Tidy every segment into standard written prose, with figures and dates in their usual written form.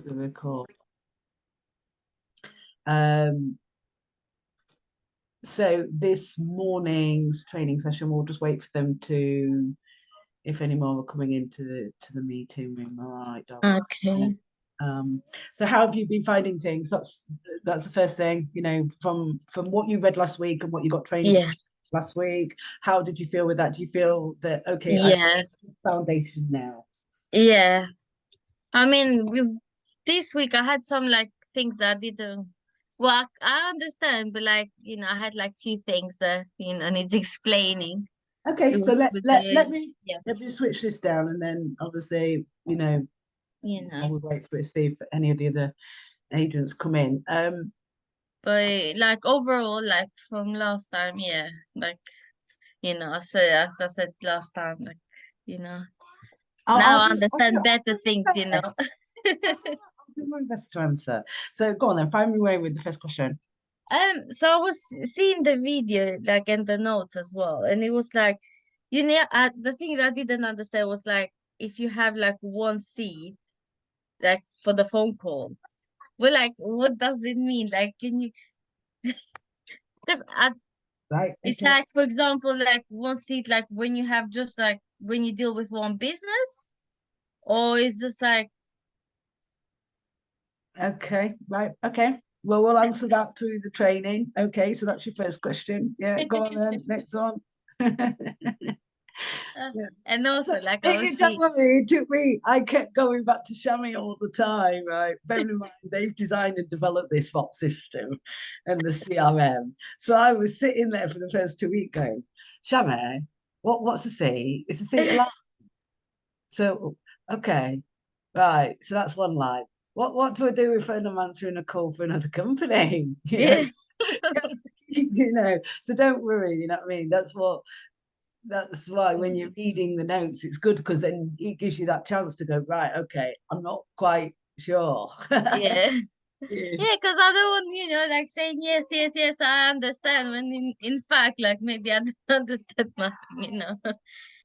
the record. Um, so this morning's training session, we'll just wait for them to, if any more are coming into the meeting room. All right, darling. Okay. So how have you been finding things? That's the first thing, from what you read last week and what you got trained Yeah. last week. How did you feel with that? Do you feel that, okay, I've got Yeah. a foundation now? Yeah. I mean, this week I had some like things that I didn't. Well, I understand, but like I had like few things that needs explaining. It Okay, so was let with let the let me yeah, let me switch this down, and then obviously, you I know. will wait for it to see if any of the other agents come in. But like overall, like from last time, yeah, like I said, as I said last time, like you know, now I'll I do understand better things, my best. I'll do my best to answer. So go on then, find me away with the first question. So I was seeing the video like in the notes as well, and it was like, the thing that I didn't understand was like if you have like one seat, like for the phone call, well, like what does it mean? Like, can you? Because Right, it's okay. like, for example, like one seat, like when you have just like when you deal with one business, or it's just like, Okay, right, okay. Well, we'll answer that through the training. Okay, so that's your first question. Yeah, go on then. Next one. uh, Yeah. and So, also like I was don't seeing, worry, it took me, I kept going back to Shami all the time, right? Bearing in mind, they've designed and developed this VOP system and the CRM. So I was sitting there for the first 2 weeks going, Shami, what's a seat? It's a seat allowed. So, okay, right. So that's one line. What do I do if I'm answering a call for another company? yeah, So don't worry, you know what I mean? That's why when you're reading the notes, it's good because then it gives you that chance to go, right, okay, I'm not quite sure. yeah. Yeah. Yeah, because I don't want, like saying yes, yes, yes, I understand when in fact, like maybe I don't understand nothing.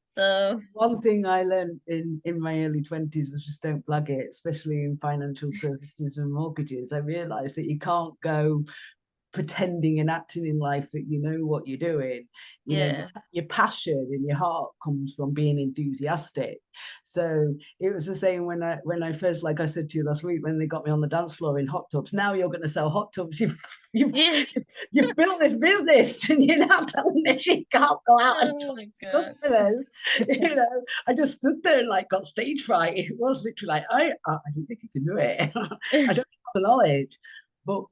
So One thing I learned in my early 20s was just don't plug it, especially in financial services and mortgages. I realized that you can't go pretending and acting in life that you know what you're doing. yeah. Your passion and your heart comes from being enthusiastic. So it was the same when I first, like I said to you last week, when they got me on the dance floor in hot tubs. Now you're going to sell hot tubs. You've Yeah. you've built this business, and you're now telling me she can't go out and Oh talk my to God. customers. I just stood there and like got stage fright. It was literally like I don't think you can do it. I don't have the knowledge, but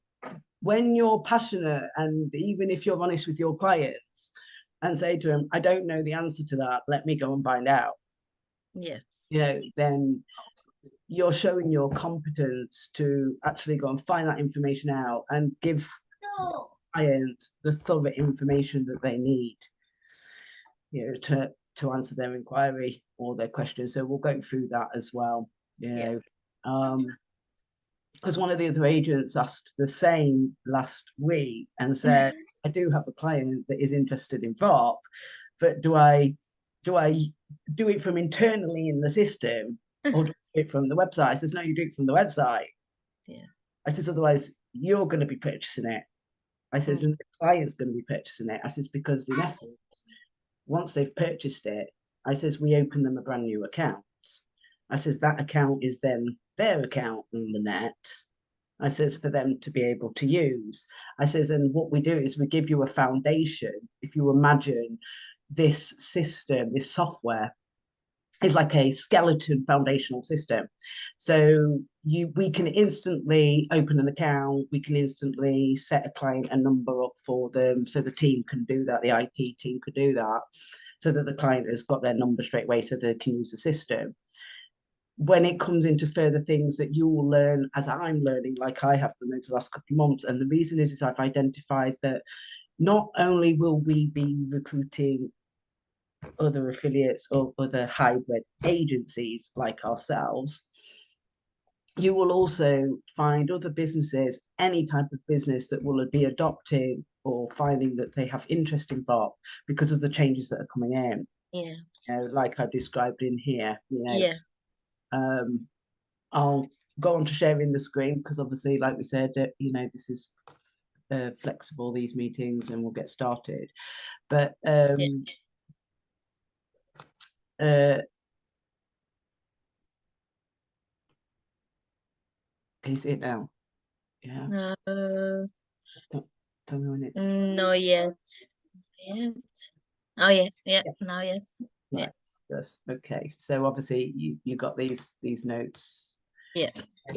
when you're passionate and even if you're honest with your clients and say to them, I don't know the answer to that, let me go and find out, Yeah. then you're showing your competence to actually go and find that information out and give clients the thorough information that they need, to answer their inquiry or their questions. So we'll go through that as well. You Yeah. know, because one of the other agents asked the same last week and said, I do have a client that is interested in VOP, but do I do it from internally in the system or do I do it from the website? I says, no, you do it from the website. Yeah. I says, otherwise you're going to be purchasing it. I says, Mm. and the client's going to be purchasing it. I says, because in essence, once they've purchased it, I says, we open them a brand new account. I says, that account is then their account on the net. I says, for them to be able to use. I says, and what we do is we give you a foundation. If you imagine this system, this software is like a skeleton foundational system. So we can instantly open an account, we can instantly set a client a number up for them. So the team can do that, the IT team could do that, so that the client has got their number straight away so they can use the system. When it comes into further things that you will learn as I'm learning, like I have done over the last couple of months. And the reason is I've identified that not only will we be recruiting other affiliates or other hybrid agencies like ourselves, you will also find other businesses, any type of business that will be adopting or finding that they have interest in VOP because of the changes that are coming in. Yeah. Like I described in here, Yeah. um, I'll go on to sharing the screen, because obviously, like we said, you know, this is flexible, these meetings, and we'll get started. But can you see it now? Yeah. Tell me when it's... No yet. Yet. Oh yes, yeah. Now yes. Right. Yes. Okay. So obviously you got these notes. Yeah.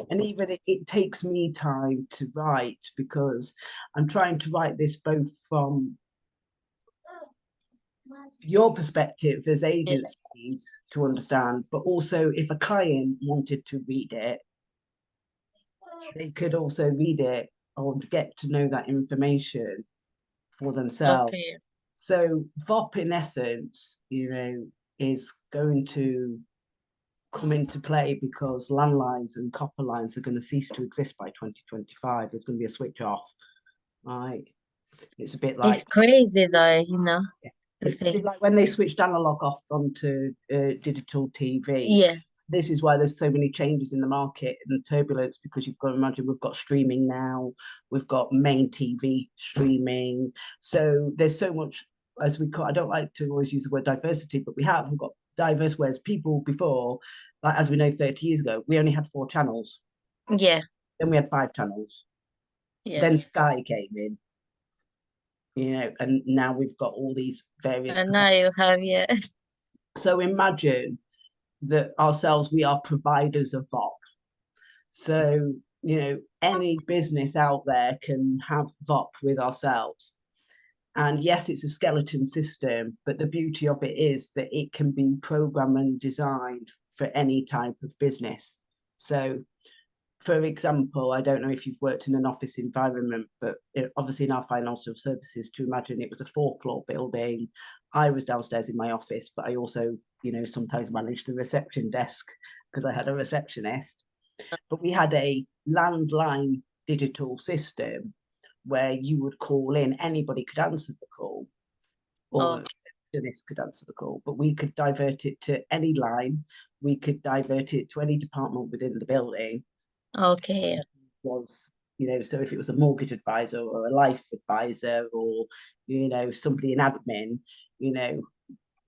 And even it takes me time to write, because I'm trying to write this both from your perspective as agencies to understand, but also if a client wanted to read it, they could also read it or get to know that information for themselves. Okay. So VOP, in essence, you know, is going to come into play because landlines and copper lines are going to cease to exist by 2025. There's going to be a switch off, right? It's a bit like... It's crazy though, you know, the It's a bit thing. like when they switched analog off onto digital TV. Yeah. This is why there's so many changes in the market and turbulence, because you've got to imagine we've got streaming now, we've got main TV streaming. So there's so much, as we call, I don't like to always use the word diversity, but we've got diverse, whereas people before, like as we know 30 years ago, we only had 4 channels. Yeah. Then we had 5 channels. Yeah. Then Sky came in, you know, and now we've got all these various... And now you have, yeah. So imagine that ourselves, we are providers of VOP. So, you know, any business out there can have VOP with ourselves. And yes, it's a skeleton system, but the beauty of it is that it can be programmed and designed for any type of business. So, for example, I don't know if you've worked in an office environment, but obviously in our financial services, to imagine it was a 4th floor building. I was downstairs in my office, but I also, you know, sometimes managed the reception desk because I had a receptionist. But we had a landline digital system where you would call in, anybody could answer the call, or the receptionist could answer the call, but we could divert it to any line. We could divert it to any department within the building. Okay. Was, you know, so if it was a mortgage advisor or a life advisor, or, you know, somebody in admin, you know,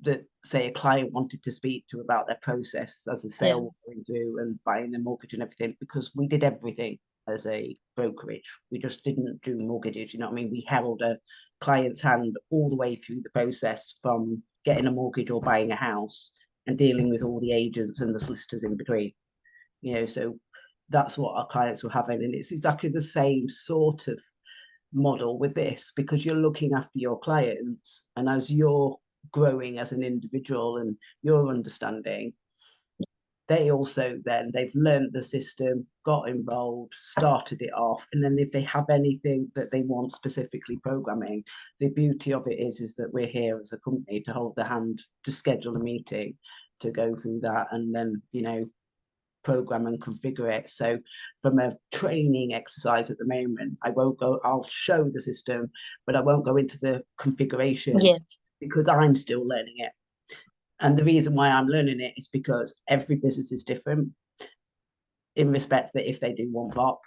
that say a client wanted to speak to about their process as a sale was going through and buying the mortgage and everything, because we did everything as a brokerage. We just didn't do mortgages, you know what I mean? We held a client's hand all the way through the process, from getting a mortgage or buying a house and dealing with all the agents and the solicitors in between, you know. So that's what our clients were having, and it's exactly the same sort of model with this, because you're looking after your clients, and as you're growing as an individual and you're understanding, they also then they've learned the system, got enrolled, started it off, and then if they have anything that they want specifically programming, the beauty of it is that we're here as a company to hold the hand, to schedule a meeting, to go through that, and then, you know, program and configure it. So from a training exercise at the moment, I'll show the system, but I won't go into the configuration, because I'm still learning it. And the reason why I'm learning it is because every business is different, in respect that if they do want VOP,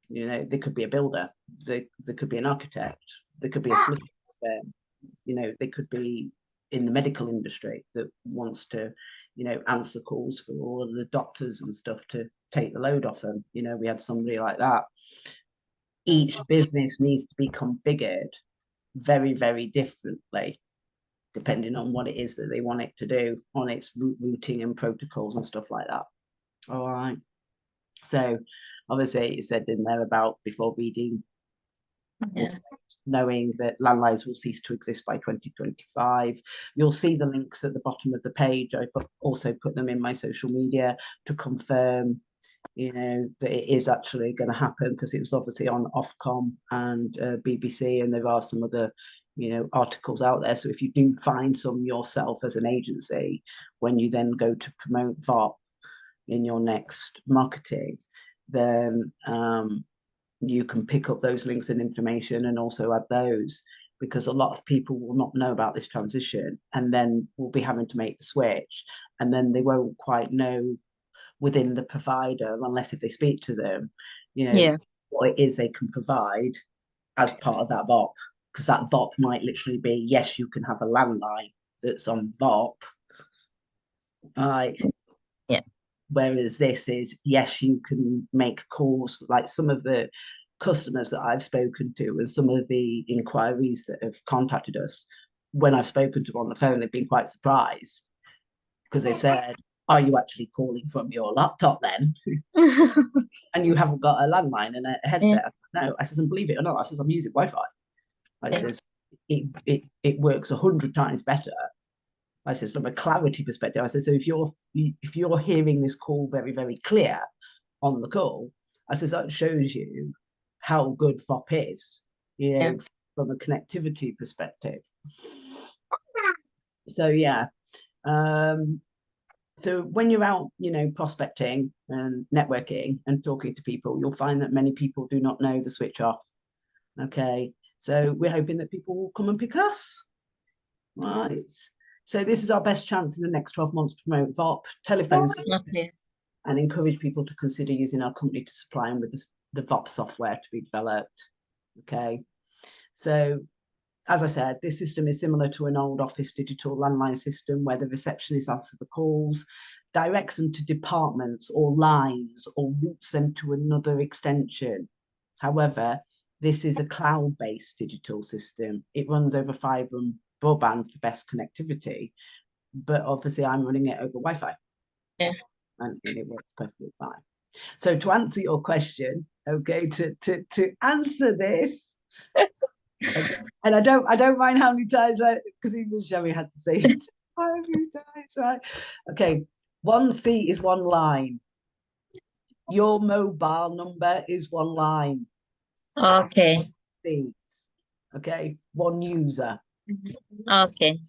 you know, they could be a builder, they could be an architect, they could be a solicitor, you know, they could be in the medical industry that wants to, you know, answer calls for all of the doctors and stuff to take the load off them. You know, we had somebody like that. Each business needs to be configured very, very differently, depending on what it is that they want it to do, on its routing and protocols and stuff like that. All right. So obviously it said in there about before reading, knowing that landlines will cease to exist by 2025. You'll see the links at the bottom of the page. I've also put them in my social media to confirm, you know, that it is actually going to happen, because it was obviously on Ofcom and BBC, and there are some other, you know, articles out there. So if you do find some yourself as an agency, when you then go to promote VOP in your next marketing, then you can pick up those links and information and also add those, because a lot of people will not know about this transition, and then we'll be having to make the switch, and then they won't quite know within the provider, unless if they speak to them, you know, Yeah. what it is they can provide as part of that VOP. Because that VOP might literally be, yes, you can have a landline that's on VOP. Right. Yeah. Whereas this is, yes, you can make calls. Like some of the customers that I've spoken to and some of the inquiries that have contacted us, when I've spoken to them on the phone, they've been quite surprised because they've said, are you actually calling from your laptop then? And you haven't got a landline and a headset? Yeah. No. I says, and believe it or not, I says, I'm using Wi-Fi. I says, it works 100 times better. I says, from a clarity perspective, I said, so if you're hearing this call very, very clear on the call, I says, that shows you how good VOP is, you know, from a connectivity perspective. So yeah. So when you're out, you know, prospecting and networking and talking to people, you'll find that many people do not know the switch off. Okay. So we're hoping that people will come and pick us. Right. So this is our best chance in the next 12 months to promote VOP, telephone systems, and encourage people to consider using our company to supply them with the VOP software to be developed. Okay. So as I said, this system is similar to an old office digital landline system where the receptionist answers the calls, directs them to departments or lines, or routes them to another extension. However, this is a cloud-based digital system. It runs over fibre and broadband for best connectivity, but obviously I'm running it over Wi-Fi. Yeah. And it works perfectly fine. So to answer your question, okay, to answer this, okay, and I don't mind how many times because even Sherry had to say it quite a few times, right? Okay, one seat is one line. Your mobile number is one line. Okay. Seats. Okay, one user. Okay.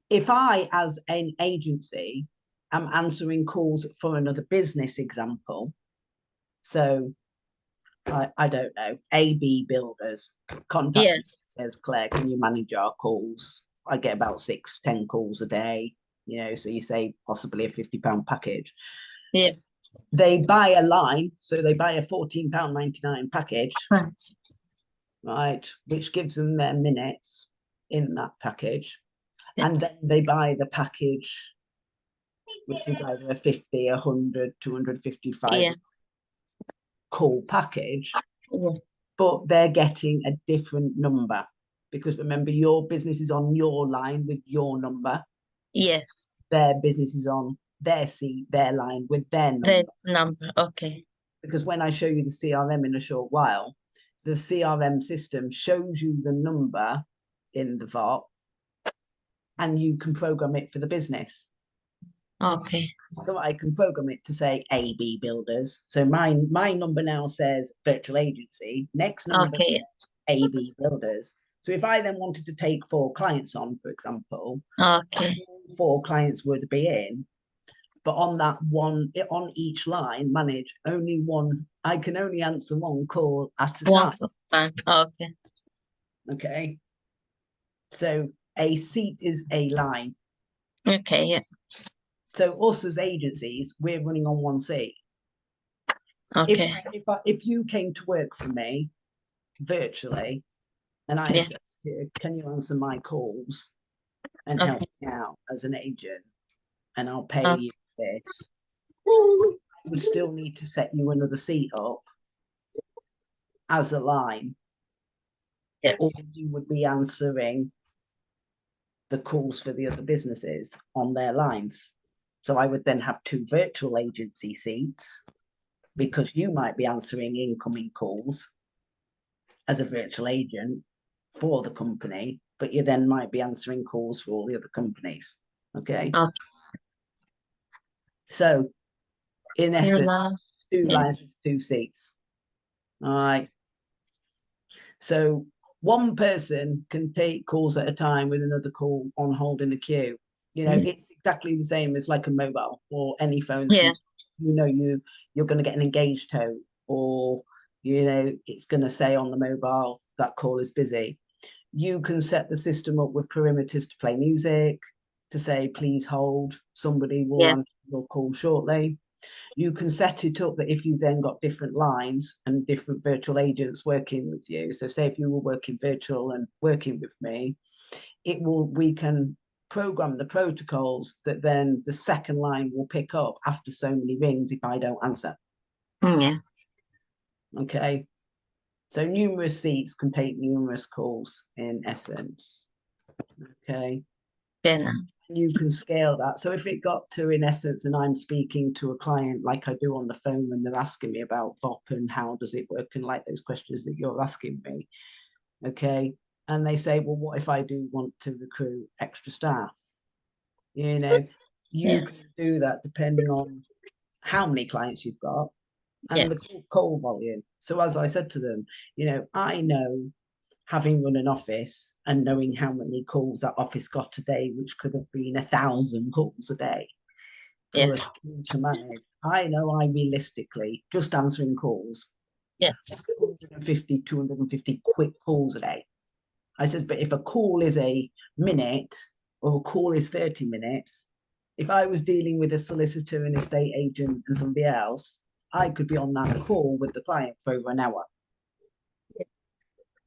If I, as an agency, am answering calls for another business example, so I don't know, AB Builders contacts me, says, Claire, can you manage our calls? I get about 6-10 calls a day, you know, so you say possibly a £50 package. Yeah. They buy a line, so they buy a £14.99 package, right, which gives them their minutes in that package. And then they buy the package, which is either a 50, 100, 255 call package, but they're getting a different number because remember, your business is on your line with your number. Yes. Their business is on their line with their number. Okay. Because when I show you the CRM in a short while, the CRM system shows you the number in the VOP and you can program it for the business. Okay. So I can program it to say AB Builders. So my number now says virtual agency. Next number AB Builders. So if I then wanted to take 4 clients on, for example, 4 clients would be in, but on that one, on each line, manage only one. I can only answer one call at a time. Okay. Okay. So a seat is a line. Okay. Yeah. So us as agencies, we're running on one seat. Okay. If you came to work for me virtually, and I said, can you answer my calls and help me out as an agent, and I'll pay you this, I would still need to set you another seat up as a line, or you would be answering the calls for the other businesses on their lines. So I would then have 2 virtual agency seats because you might be answering incoming calls as a virtual agent for the company, but you then might be answering calls for all the other companies. Okay. So in essence, 2 lines with 2 seats. All right. So one person can take calls at a time with another call on hold in the queue. You know, it's exactly the same as like a mobile or any phone. You know, you're going to get an engaged tone, or you know, it's going to say on the mobile that call is busy. You can set the system up with perimeters to play music, to say please hold. Somebody will answer your call shortly. You can set it up that if you then got different lines and different virtual agents working with you, so say if you were working virtual and working with me, we can program the protocols that then the second line will pick up after so many rings if I don't answer. Yeah. Okay. So numerous seats can take numerous calls in essence. Okay. Yeah. You can scale that. So if it got to, in essence, and I'm speaking to a client like I do on the phone when they're asking me about Voip and how does it work and like those questions that you're asking me, okay, and they say, well, what if I do want to recruit extra staff? You know, you can do that depending on how many clients you've got and the call volume. So as I said to them, you know, I know, having run an office and knowing how many calls that office got a day, which could have been 1,000 calls a day for us to manage. I know I realistically, just answering calls, 150, 250 quick calls a day. I said, but if a call is a minute or a call is 30 minutes, if I was dealing with a solicitor, an estate agent, and somebody else, I could be on that call with the client for over an hour.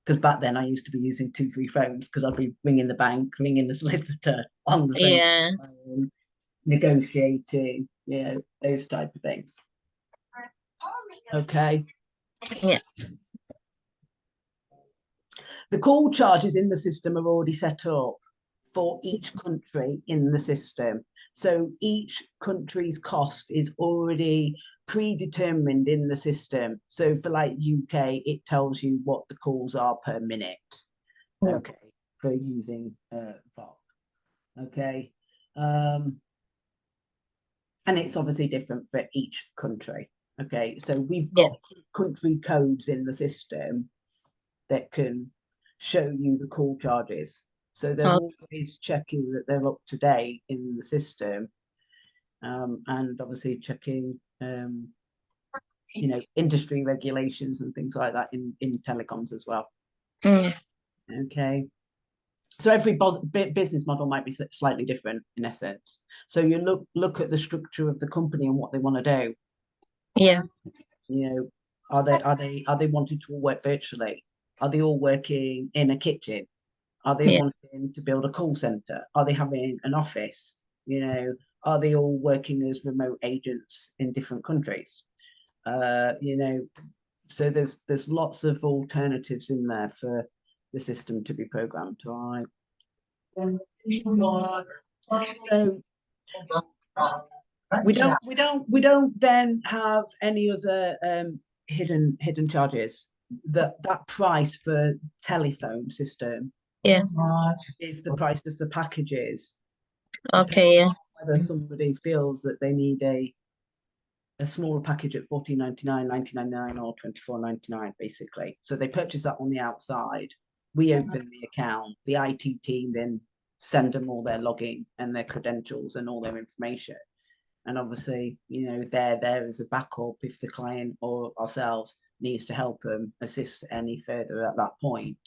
Because back then I used to be using 2-3 phones because I'd be ringing the bank, ringing the solicitor on the phone, negotiating, you know, those type of things. Okay. Yeah. The call charges in the system are already set up for each country in the system. So each country's cost is already predetermined in the system. So for like UK, it tells you what the calls are per minute. Okay, for using Voip. Okay. And it's obviously different for each country. Okay, so we've got country codes in the system that can show you the call charges. So they're always checking that they're up to date in the system, and obviously checking, you know, industry regulations and things like that in telecoms as well. Okay. So every business model might be slightly different in essence. So you look at the structure of the company and what they want to do. Yeah. You know, are they wanting to all work virtually? Are they all working in a kitchen? Are they wanting to build a call center? Are they having an office? You know, are they all working as remote agents in different countries? You know, so there's lots of alternatives in there for the system to be programmed. All right. So we don't then have any other hidden charges. That price for telephone system is the price of the packages. Okay. Whether somebody feels that they need a smaller package at $14.99, $19.99, or $24.99, basically. So they purchase that on the outside. We open the account. The IT team then send them all their login and their credentials and all their information. And obviously, you know, they're there as a backup if the client or ourselves needs to help them assist any further at that point,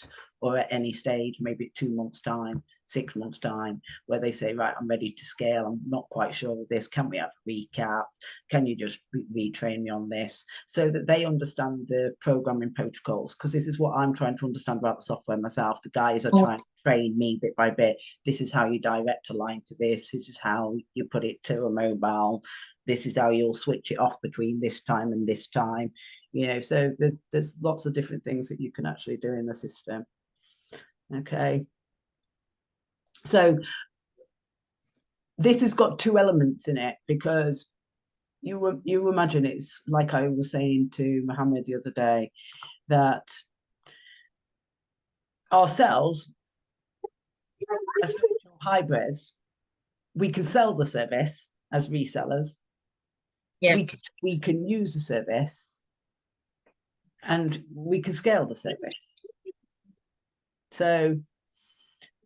or at any stage, maybe 2 months' time, 6 months' time, where they say, right, I'm ready to scale. I'm not quite sure of this. Can we have a recap? Can you just retrain me on this? So that they understand the programming protocols, because this is what I'm trying to understand about the software myself. The guys are trying to train me bit by bit. This is how you direct a line to this. This is how you put it to a mobile. This is how you'll switch it off between this time and this time. You know, so there's lots of different things that you can actually do in the system. Okay. So this has got 2 elements in it, because you imagine, it's like I was saying to Mohammed the other day, that ourselves as virtual hybrids, we can sell the service as resellers. We can use the service, and we can scale the service. So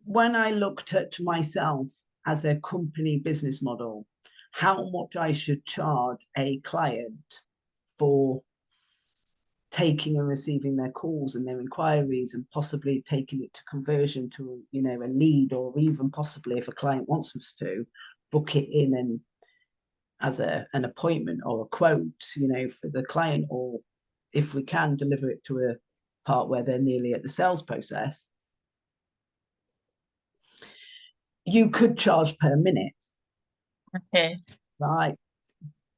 when I looked at myself as a company business model, how much I should charge a client for taking and receiving their calls and their inquiries, and possibly taking it to conversion to, you know, a lead, or even possibly, if a client wants us to, book it in and as an appointment or a quote, for the client, or if we can deliver it to a part where they're nearly at the sales process, you could charge per minute. Okay. Right.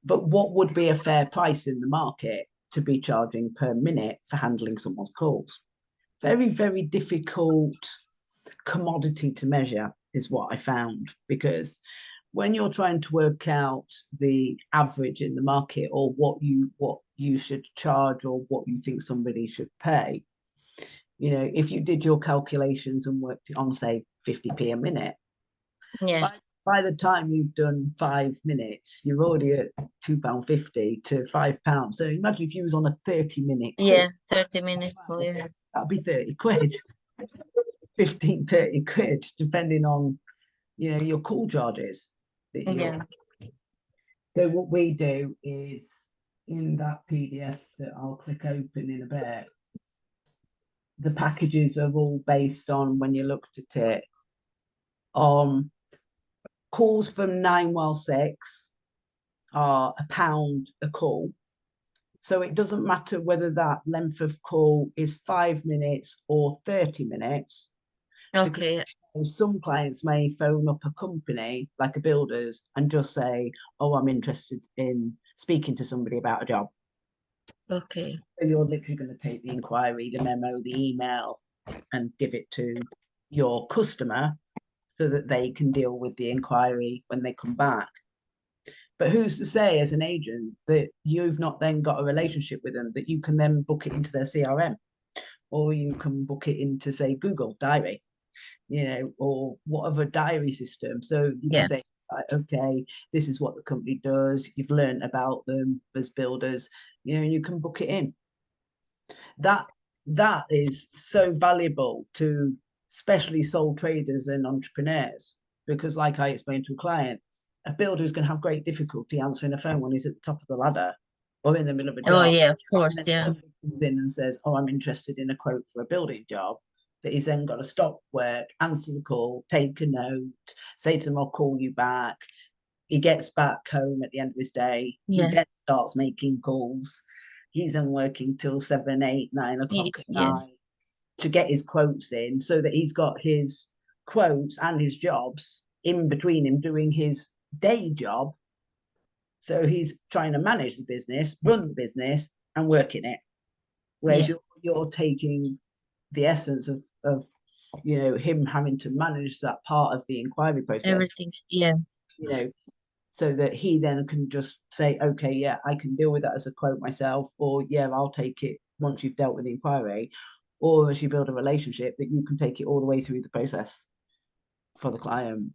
But what would be a fair price in the market to be charging per minute for handling someone's calls? Very, very difficult commodity to measure is what I found, because when you're trying to work out the average in the market, or what you should charge, or what you think somebody should pay, if you did your calculations and worked on, say, 50p a minute, Yeah. by the time you've done 5 minutes, you're already at £2.50 to £5. So imagine if you was on a 30-minute call. Yeah, 30 minutes call, yeah. That'd be 30 quid, 15, 30 quid, depending on, your call charges that Yeah. So what we do is, in that PDF that I'll click open in a bit, the packages are all based on, when you looked at it, on calls from 916 are £1 a call. So it doesn't matter whether that length of call is 5 minutes or 30 minutes. Okay. Some clients may phone up a company like a builder's and just say, oh, I'm interested in speaking to somebody about a job. Okay. So you're literally going to take the inquiry, the memo, the email, and give it to your customer so that they can deal with the inquiry when they come back. But who's to say, as an agent, that you've not then got a relationship with them, that you can then book it into their CRM, or you can book it into, say, Google Diary, or whatever diary system. So you can say, okay, this is what the company does. You've learned about them as builders, you can book it in. That is so valuable to especially sole traders and entrepreneurs, because, like I explained to a client, a builder is going to have great difficulty answering a phone when he's at the top of the ladder or in the middle of a job. Oh yeah, of course, yeah. Somebody comes in and says, oh, I'm interested in a quote for a building job, that he's then got to stop work, answer the call, take a note, say to them, I'll call you back. He gets back home at the end of his day. Yeah. He then starts making calls. He's then working till 7, 8, 9 o'clock at night to get his quotes in, so that he's got his quotes and his jobs in between him doing his day job. So he's trying to manage the business, run the business, and work in it. Whereas you're taking the essence of him having to manage that part of the inquiry process. Everything, yeah. So that he then can just say, okay, yeah, I can deal with that as a quote myself, or yeah, I'll take it once you've dealt with the inquiry, or as you build a relationship, that you can take it all the way through the process for the client.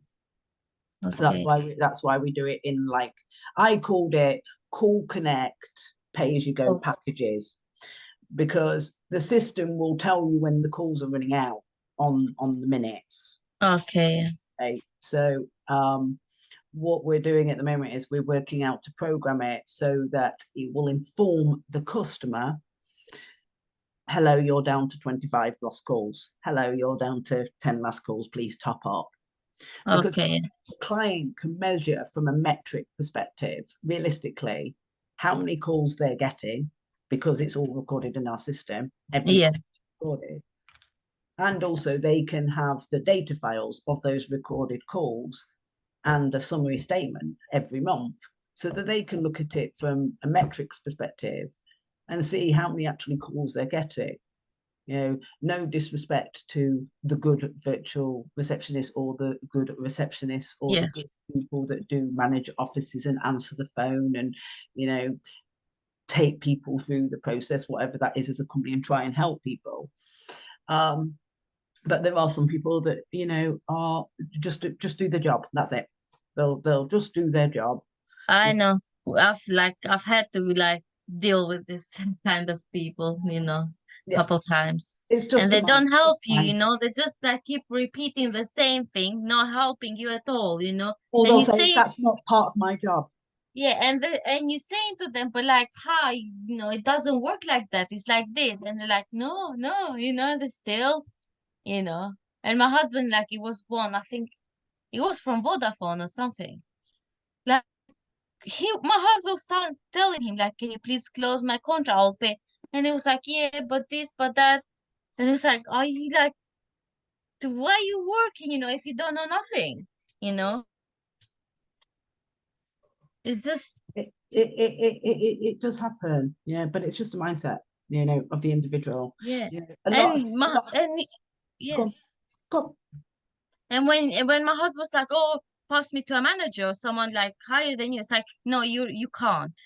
Okay. So that's why we do it in, like, I called it Call Connect pay-as-you-go packages, because the system will tell you when the calls are running out on the minutes. Okay. So what we're doing at the moment is we're working out to program it so that it will inform the customer, hello, you're down to 25 lost calls. Hello, you're down to 10 lost calls. Please top up. Because the client can measure from a metric perspective, realistically, how many calls they're getting, because it's all recorded in our system. Everything's recorded. And also they can have the data files of those recorded calls and a summary statement every month, so that they can look at it from a metrics perspective and see how many actually calls they're getting. No disrespect to the good virtual receptionist, or the good receptionists, or the good people that do manage offices and answer the phone and, take people through the process, whatever that is, as a company, and try and help people. But there are some people that, are just do the job. That's it. They'll just do their job. I know. I've had to deal with this kind of people, couple times. It's just, and they don't help you, they just keep repeating the same thing, not helping you at all, Or they'll say, that's not part of my job. Yeah, and you're saying to them, but how, it doesn't work like that. It's like this. And they're like, no, they're still, And my husband, it was one, I think it was from Vodafone or something. my husband was telling him like, can you please close my contract? I'll pay. And he was like, yeah, but this, but that. And he was like, are you like, why are you working? If you don't know nothing, you know, it's just It does happen, yeah, but it's just a mindset, of the individual. yeah. A lot of And my and go yeah. on, go on. And when my husband was like, oh, pass me to a manager or someone like higher than you, it's like, no, you can't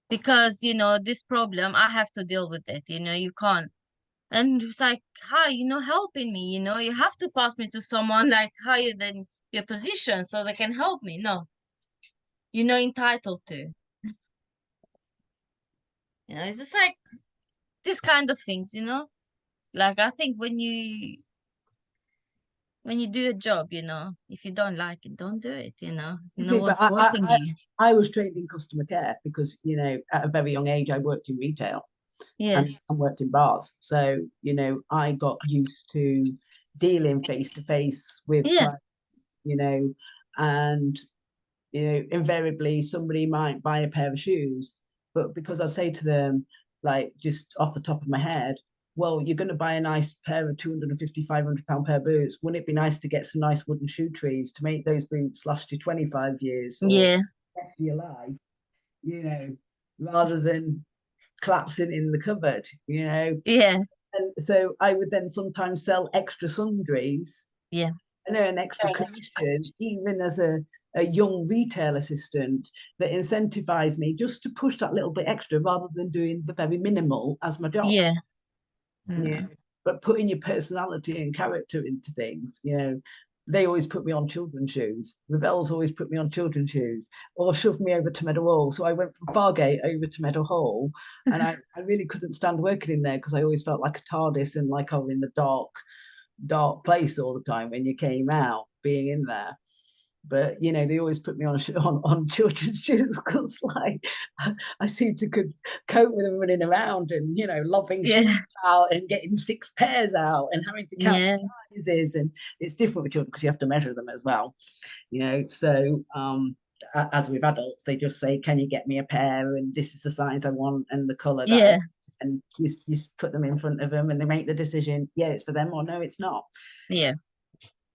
because this problem I have to deal with it. You can't. And it's like, hi, helping me. You have to pass me to someone like higher than your position so they can help me. No, you're not entitled to. It's just like this kind of things. Like I think when you do a job, if you don't like it, don't do it. You No see, but one's forcing you. I was trained in customer care because, at a very young age, I worked in retail Yeah, and worked in bars. So, I got used to dealing face to face with yeah, clients, you know, and, invariably somebody might buy a pair of shoes, but because I say to them, like, just off the top of my head, well, you're going to buy a nice pair of 250, £500 pair of boots. Wouldn't it be nice to get some nice wooden shoe trees to make those boots last you 25 years or yeah, rest of your life, you know, rather than collapsing in the cupboard, yeah, And so I would then sometimes sell extra sundries yeah, and earn extra commission, even as a young retail assistant, that incentivized me just to push that little bit extra rather than doing the very minimal as my job. yeah. Yeah. No. But putting your personality and character into things, they always put me on children's shoes. Revell's always put me on children's shoes or shoved me over to Meadow Hall. So I went from Fargate over to Meadow Hall, and I really couldn't stand working in there because I always felt like a TARDIS and like I was in the dark place all the time when you came out being in there. But they always put me on children's shoes because like I seem to could cope with them running around and lobbing shoes Yeah, out and getting 6 pairs out and having to count yeah, sizes, and it's different with children because you have to measure them as well. So as with adults, they just say, can you get me a pair, and this is the size I want and the color that yeah, and you put them in front of them and they make the decision, yeah, it's for them or no, it's not. yeah,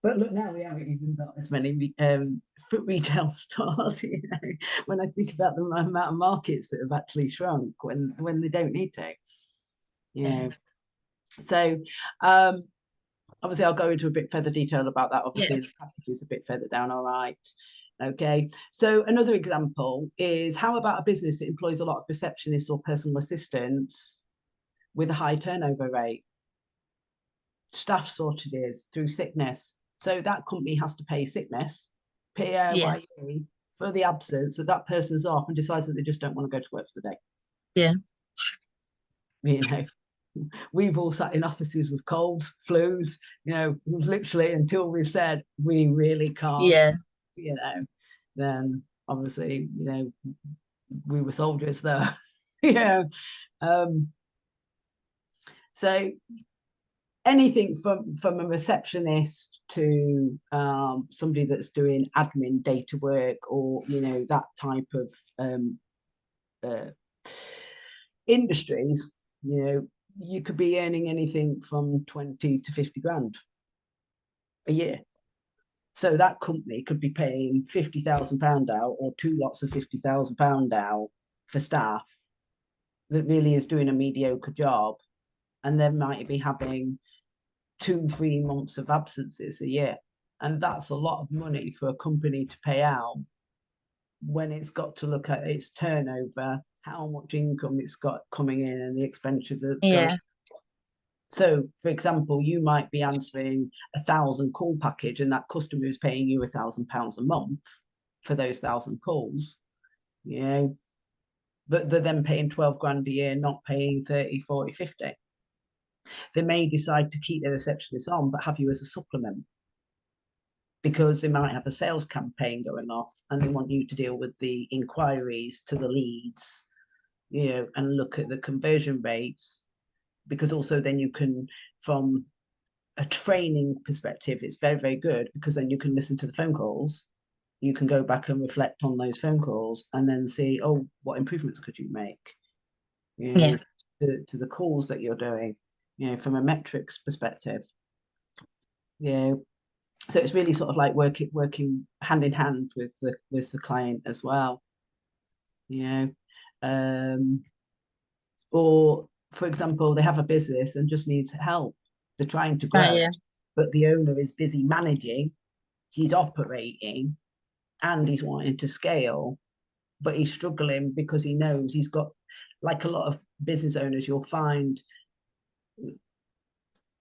But look, now we haven't even got as many foot retail stores. When I think about the amount of markets that have actually shrunk when they don't need to. So obviously I'll go into a bit further detail about that. yeah, Obviously, the package is a bit further down. All right. Okay. So another example is, how about a business that employs a lot of receptionists or personal assistants with a high turnover rate? Staff shortages through sickness. So that company has to pay sickness, yeah, PAYE, for the absence that person's off and decides that they just don't want to go to work for the day. yeah, We've all sat in offices with colds, flus, literally until we've said we really can't, yeah, then obviously, we were soldiers there. Yeah. So anything from a receptionist to somebody that's doing admin data work, or that type of uh, industries, you could be earning anything from 20 to 50 grand a year. So that company could be paying £50,000 out, or 2 lots of £50,000 out for staff that really is doing a mediocre job, and they might be having 2-3 months of absences a year, and that's a lot of money for a company to pay out when it's got to look at its turnover, how much income it's got coming in, and the expenditure that's going. yeah, So, for example, you might be answering 1,000 call package, and that customer is paying you £1,000 a month for those 1,000 calls, but they're then paying 12 grand a year, not paying 30, 40, 50. They may decide to keep their receptionist on, but have you as a supplement, because they might have a sales campaign going off and they want you to deal with the inquiries to the leads, and look at the conversion rates, because also then you can, from a training perspective, it's very, very good, because then you can listen to the phone calls you can go back and reflect on those phone calls and then see, oh, what improvements could you make, you know, to the calls that you're doing, you know, from a metrics perspective. You know, so it's really sort of like working hand in hand with the client as well, you know. Or for example, they have a business and just needs help. They're trying to grow, but the owner is busy managing, he's operating, and he's wanting to scale, but he's struggling because he knows he's got, like a lot of business owners, you'll find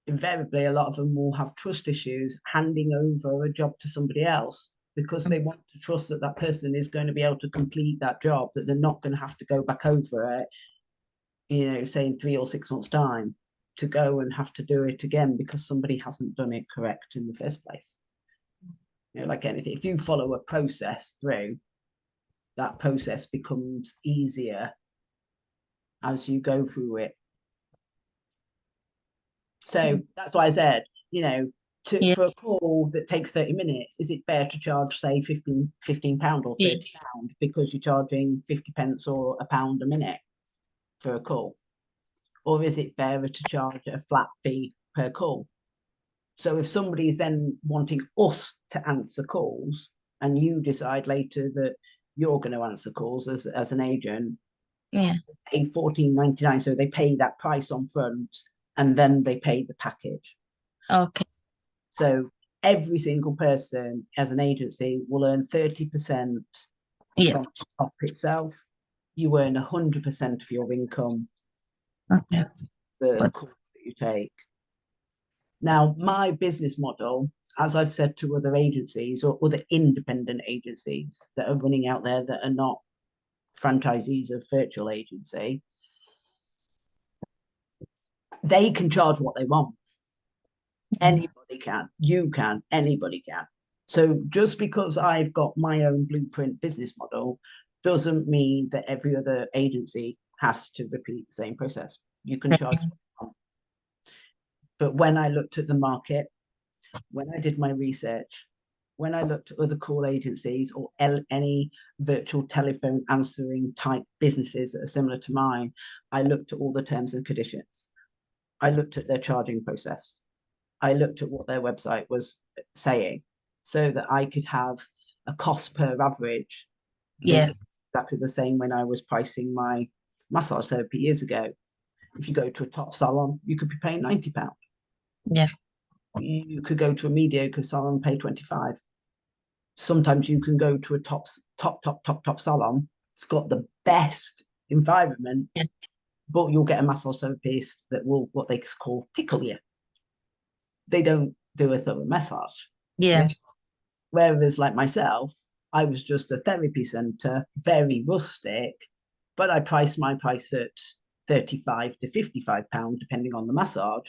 invariably a lot of them will have trust issues handing over a job to somebody else because they want to trust that that person is going to be able to complete that job, that they're not going to have to go back over it, you know, say in 3 or 6 months' time, to go and have to do it again because somebody hasn't done it correct in the first place. You know, like anything, if you follow a process through, that process becomes easier as you go through it. So that's why I said, you know, for a call that takes 30 minutes, is it fair to charge, say, £15 or £30 because you're charging 50 pence or £1 a minute for a call? Or is it fairer to charge a flat fee per call? So if somebody is then wanting us to answer calls and you decide later that you're going to answer calls as an agent, pay £14.99, so they pay that price on front and then they pay the package. Okay. So every single person as an agency will earn 30% from the top itself. You earn 100% of your income, the calls that you take. Now, my business model, as I've said to other agencies or other independent agencies that are running out there that are not franchisees of virtual agency, they can charge what they want. Anybody can, you can, anybody can. So just because I've got my own blueprint business model doesn't mean that every other agency has to repeat the same process. You can charge. But when I looked at the market, when I did my research, when I looked at other call agencies or any virtual telephone answering type businesses that are similar to mine, I looked at all the terms and conditions. I looked at their charging process. I looked at what their website was saying so that I could have a cost per average. Exactly the same when I was pricing my massage therapy years ago. If you go to a top salon, you could be paying £90. You could go to a mediocre salon and pay 25. Sometimes you can go to a top salon. It's got the best environment, but you'll get a massage therapist that will, what they call, tickle you. They don't do a thorough massage. Whereas like myself, I was just a therapy centre, very rustic, but I priced my price at £35 to £55, depending on the massage.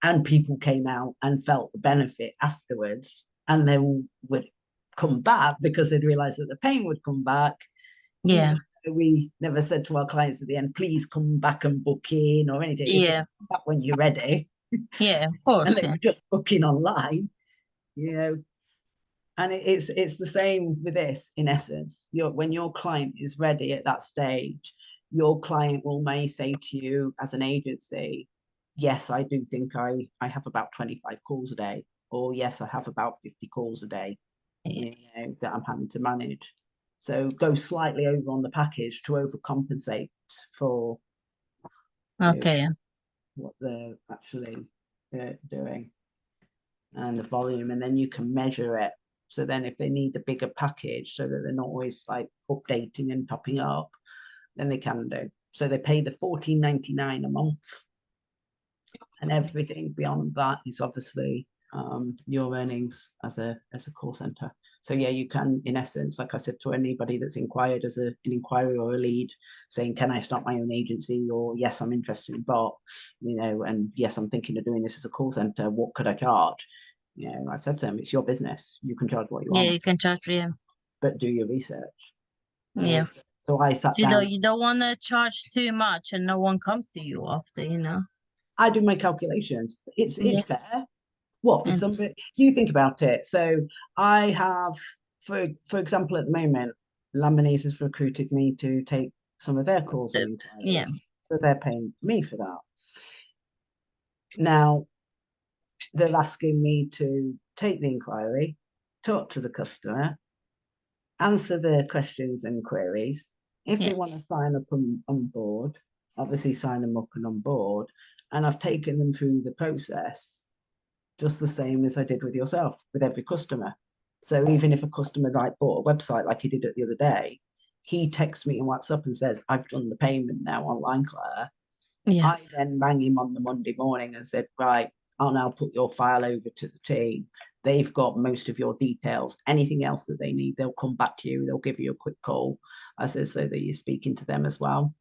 And people came out and felt the benefit afterwards, and they would come back because they'd realised that the pain would come back. We never said to our clients at the end, please come back and book in or anything. It's just come back when you're ready. Of course. And they were just booking online, you know. And it's the same with this, in essence. When your client is ready at that stage, your client may say to you as an agency, yes, I do think I have about 25 calls a day, or yes, I have about 50 calls a day, you know, that I'm having to manage. So go slightly over on the package to overcompensate for what they're actually doing and the volume, and then you can measure it. So then if they need a bigger package so that they're not always like updating and topping up, then they can do. So they pay the £14.99 a month, and everything beyond that is obviously your earnings as a call center. So yeah, you can, in essence, like I said, to anybody that's inquired as an inquiry or a lead, saying, can I start my own agency? Or yes, I'm interested in bot, you know, and yes, I'm thinking of doing this as a call center. What could I charge? You know, I've said to them, it's your business. You can charge what you want. You can charge, but do your research. You know? So I sat down. You don't want to charge too much and no one comes to you after, you know. I do my calculations. It's fair. What, for somebody, you think about it. So I have for example, at the moment, Lamanies has recruited me to take some of their calls and inquiries. Yeah. So they're paying me for that. Now, they're asking me to take the inquiry, talk to the customer, answer their questions and queries. If they want to sign up on board, obviously sign them up and on board. And I've taken them through the process just the same as I did with yourself, with every customer. So even if a customer like bought a website like he did it the other day, he texts me on WhatsApp and says, I've done the payment now online, Claire. Yeah. I then rang him on the Monday morning and said, right, I'll now put your file over to the team. They've got most of your details. Anything else that they need, they'll come back to you. They'll give you a quick call. I says, so that you're speaking to them as well.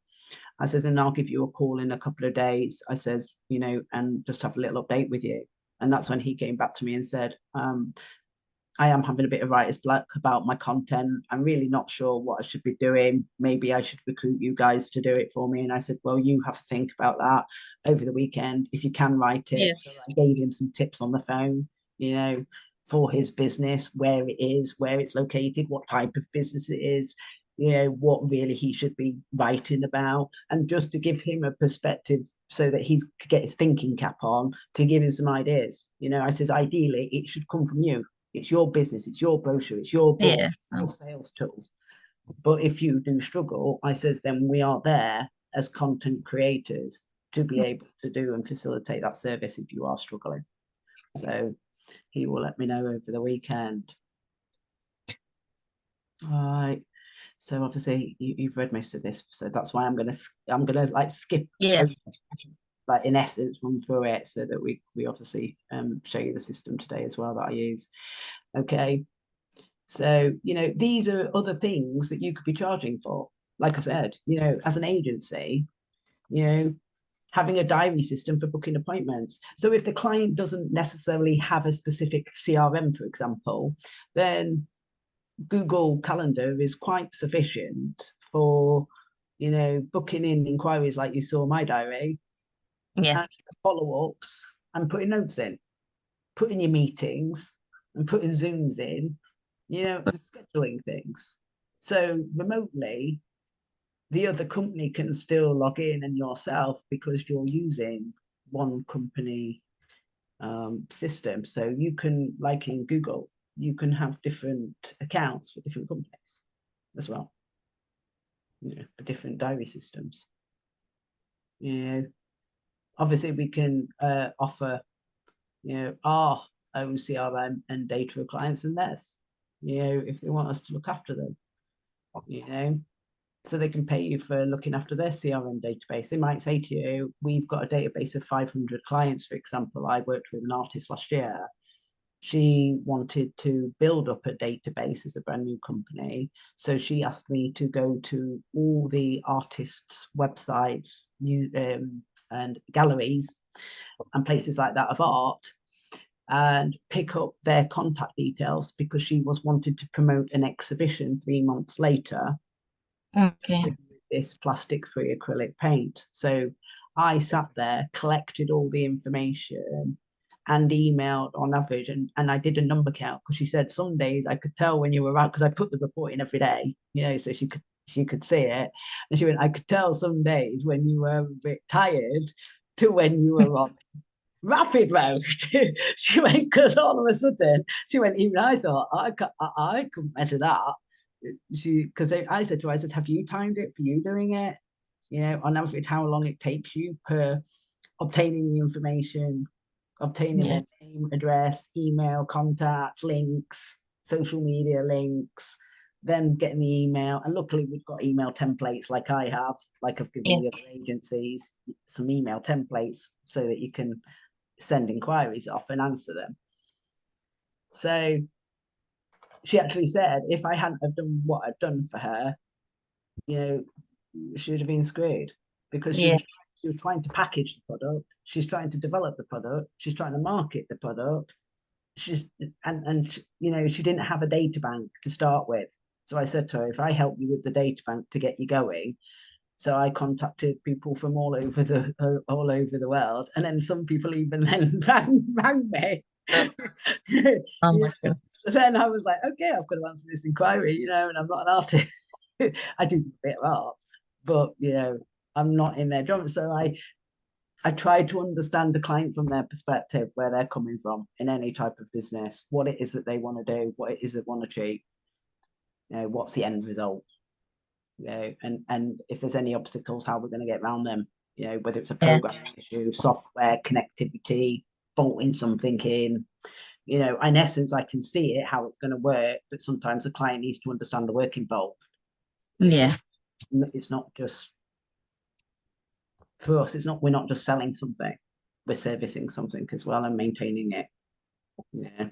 I says, and I'll give you a call in a couple of days. I says, you know, and just have a little update with you. And that's when he came back to me and said, I am having a bit of writer's block about my content. I'm really not sure what I should be doing. Maybe I should recruit you guys to do it for me. And I said, well, you have to think about that over the weekend if you can write it. Yeah. So I gave him some tips on the phone, you know, for his business, where it is, where it's located, what type of business it is, you know, what really he should be writing about, and just to give him a perspective so that he could get his thinking cap on, to give him some ideas. You know, I says, ideally, it should come from you. It's your business, it's your brochure, it's your book, Yes. your sales tools. But if you do struggle, I says, then we are there as content creators to be able to do and facilitate that service if you are struggling. So he will let me know over the weekend. All right. So obviously you've read most of this, so that's why I'm gonna like skip over, like in essence run through it, so that we obviously show you the system today as well that I use. Okay. So, you know, these are other things that you could be charging for. Like I said, you know, as an agency, you know, having a diary system for booking appointments. So if the client doesn't necessarily have a specific CRM, for example, then Google Calendar is quite sufficient for, you know, booking in inquiries like you saw my diary, Yeah. and follow-ups, and putting notes in, putting your meetings and putting Zooms in, you know, scheduling things. So remotely, the other company can still log in and yourself, because you're using one company system. So you can, like in Google, you can have different accounts for different companies as well, you know, for different diary systems. You know, obviously we can offer, you know, our own CRM and data for clients and theirs, you know, if they want us to look after them, you know, so they can pay you for looking after their CRM database. They might say to you, we've got a database of 500 clients, for example. I worked with an artist last year. She wanted to build up a database as a brand new company. So she asked me to go to all the artists' websites, and galleries and places like that of art, and pick up their contact details, because she was wanted to promote an exhibition 3 months later. Okay. With this plastic-free acrylic paint. So I sat there, collected all the information, and emailed on average, and I did a number count, because she said some days I could tell when you were out, because I put the report in every day, you know, so she could see it. And she went, I could tell some days when you were a bit tired to when you were on rapid mode. She went, because all of a sudden, she went, even I thought, I couldn't measure that. Because I said to her, I said, have you timed it for you doing it? You know, on average, how long it takes you per obtaining the information, obtaining their name, address, email, contact, links, social media links, then getting the email. And luckily, we've got email templates like I have, like I've given the other agencies some email templates so that you can send inquiries off and answer them. So she actually said, if I hadn't have done what I'd done for her, you know, she would have been screwed, because she was trying to package the product, she's trying to develop the product, she's trying to market the product, and you know, she didn't have a data bank to start with. So I said to her, if I help you with the data bank to get you going. So I contacted people from all over the world, and then some people even then rang me Oh my God. Then I was like, okay, I've got to answer this inquiry, you know, and I'm not an artist. I do a bit of art, but you know, I'm not in their job. So I try to understand the client from their perspective, where they're coming from in any type of business, what it is that they want to do, what it is they want to achieve, you know, what's the end result, you know, and if there's any obstacles, how we're going to get around them, you know, whether it's a Yeah. programming issue, software, connectivity, bolting something in, you know, in essence, I can see it, how it's going to work, but sometimes the client needs to understand the work involved. Yeah. It's not just, for us, it's not, we're not just selling something, we're servicing something as well and maintaining it. Yeah.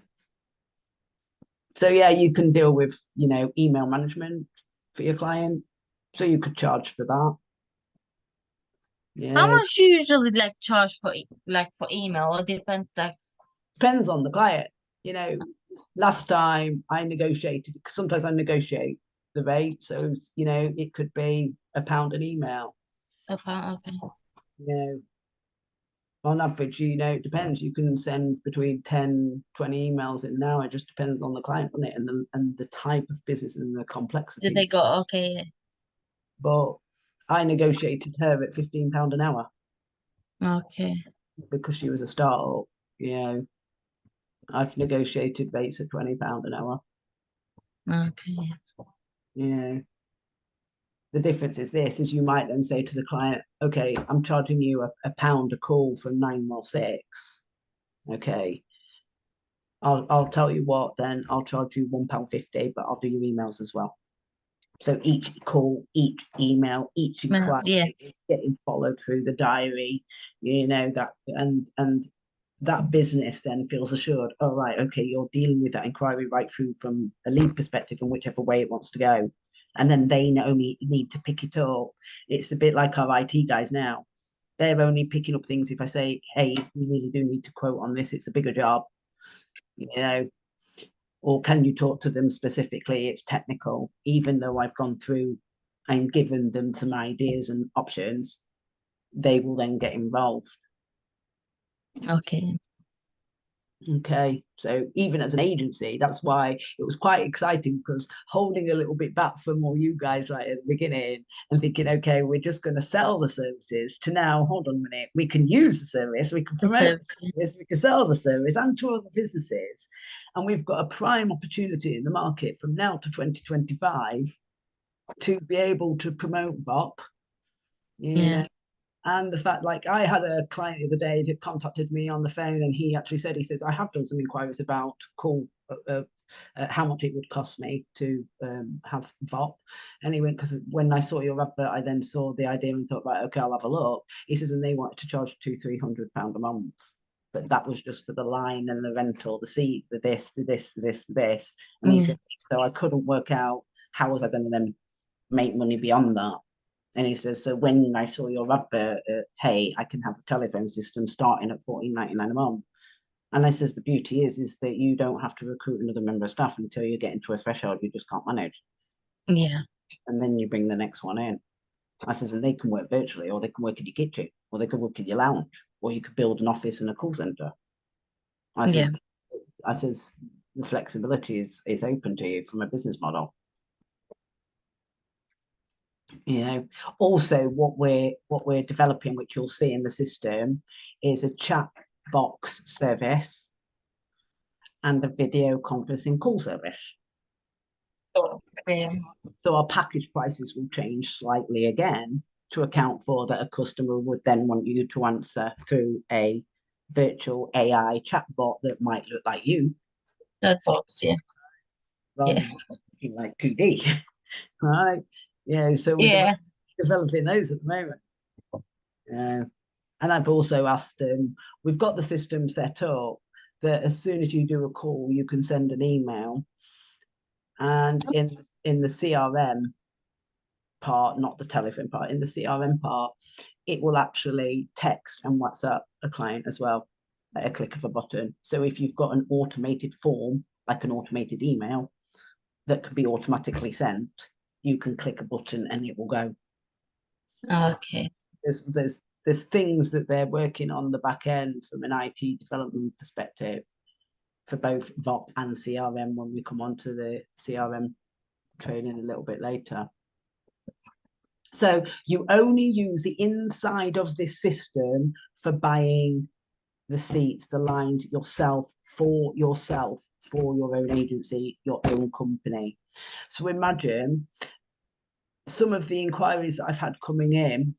So yeah, you can deal with, you know, email management for your client. So you could charge for that. How Yeah. much you usually like charge for like for email? Or depends like. Depends on the client. You know, last time I negotiated, because sometimes I negotiate the rate. So, you know, it could be £1 an email. Okay. You know, on average, you know, it depends. You can send between 10, 20 emails in now. It just depends on the client, on it, and the type of business and the Did they complexities. go okay? But I negotiated her at £15 an hour Okay. because she was a startup. You know, I've negotiated rates at £20 an hour. Okay. You know, the difference is this: is you might then say to the client, "Okay, I'm charging you a pound a call from 916. Okay, I'll tell you what. Then I'll charge you £1.50, but I'll do your emails as well." So each call, each email, each Well, yeah. inquiry is getting followed through the diary, you know, that and that business then feels assured, oh right, okay, you're dealing with that inquiry right through from a lead perspective in whichever way it wants to go. And then they only need to pick it up. It's a bit like our IT guys now. They're only picking up things if I say, hey, we really do need to quote on this, it's a bigger job, you know, or can you talk to them specifically? It's technical, even though I've gone through and given them some ideas and options, they will then get involved. Okay. Okay, so even as an agency, that's why it was quite exciting, because holding a little bit back from all you guys right at the beginning and thinking, okay, we're just going to sell the services, to now, hold on a minute, we can use the service, we can promote So, the service, we can sell the service and to other businesses. And we've got a prime opportunity in the market from now to 2025 to be able to promote VOP, you know, yeah. and the fact, like, I had a client the other day that contacted me on the phone, and he actually said, he says, I have done some inquiries about how much it would cost me to have VOP. And he went, because when I saw your advert, I then saw the idea and thought, right, okay, I'll have a look. He says, and they wanted to charge £200-300 a month. But that was just for the line and the rental, the seat, the this, the this, the this, the this. And he Yeah. said, so I couldn't work out how was I going to then make money beyond that. And he says, so when I saw your advert, hey, I can have a telephone system starting at £14.99 a month. And I says, the beauty is that you don't have to recruit another member of staff until you get into a threshold you just can't manage. Yeah. And then you bring the next one in. I says, and they can work virtually, or they can work in your kitchen, or they can work in your lounge, or you could build an office and a call center. I Yeah. says, I says, the flexibility is open to you from a business model. You know, also what we're developing, which you'll see in the system, is a chat box service and a video conferencing call service. Yeah. So our package prices will change slightly again to account for that a customer would then want you to answer through a virtual AI chatbot that might look like you, That box, yeah. rather Yeah. than looking like 2D. Right? Yeah, so we're Yeah. developing those at the moment. Yeah. And I've also asked them, we've got the system set up that as soon as you do a call, you can send an email. And in the CRM part, not the telephone part, in the CRM part, it will actually text and WhatsApp a client as well at a click of a button. So if you've got an automated form, like an automated email that can be automatically sent, you can click a button and it will go. Okay. There's things that they're working on the back end from an IT development perspective for both VOP and CRM when we come on to the CRM training a little bit later. So you only use the inside of this system for buying the seats, the lines yourself, for your own agency, your own company. So imagine some of the inquiries that I've had coming in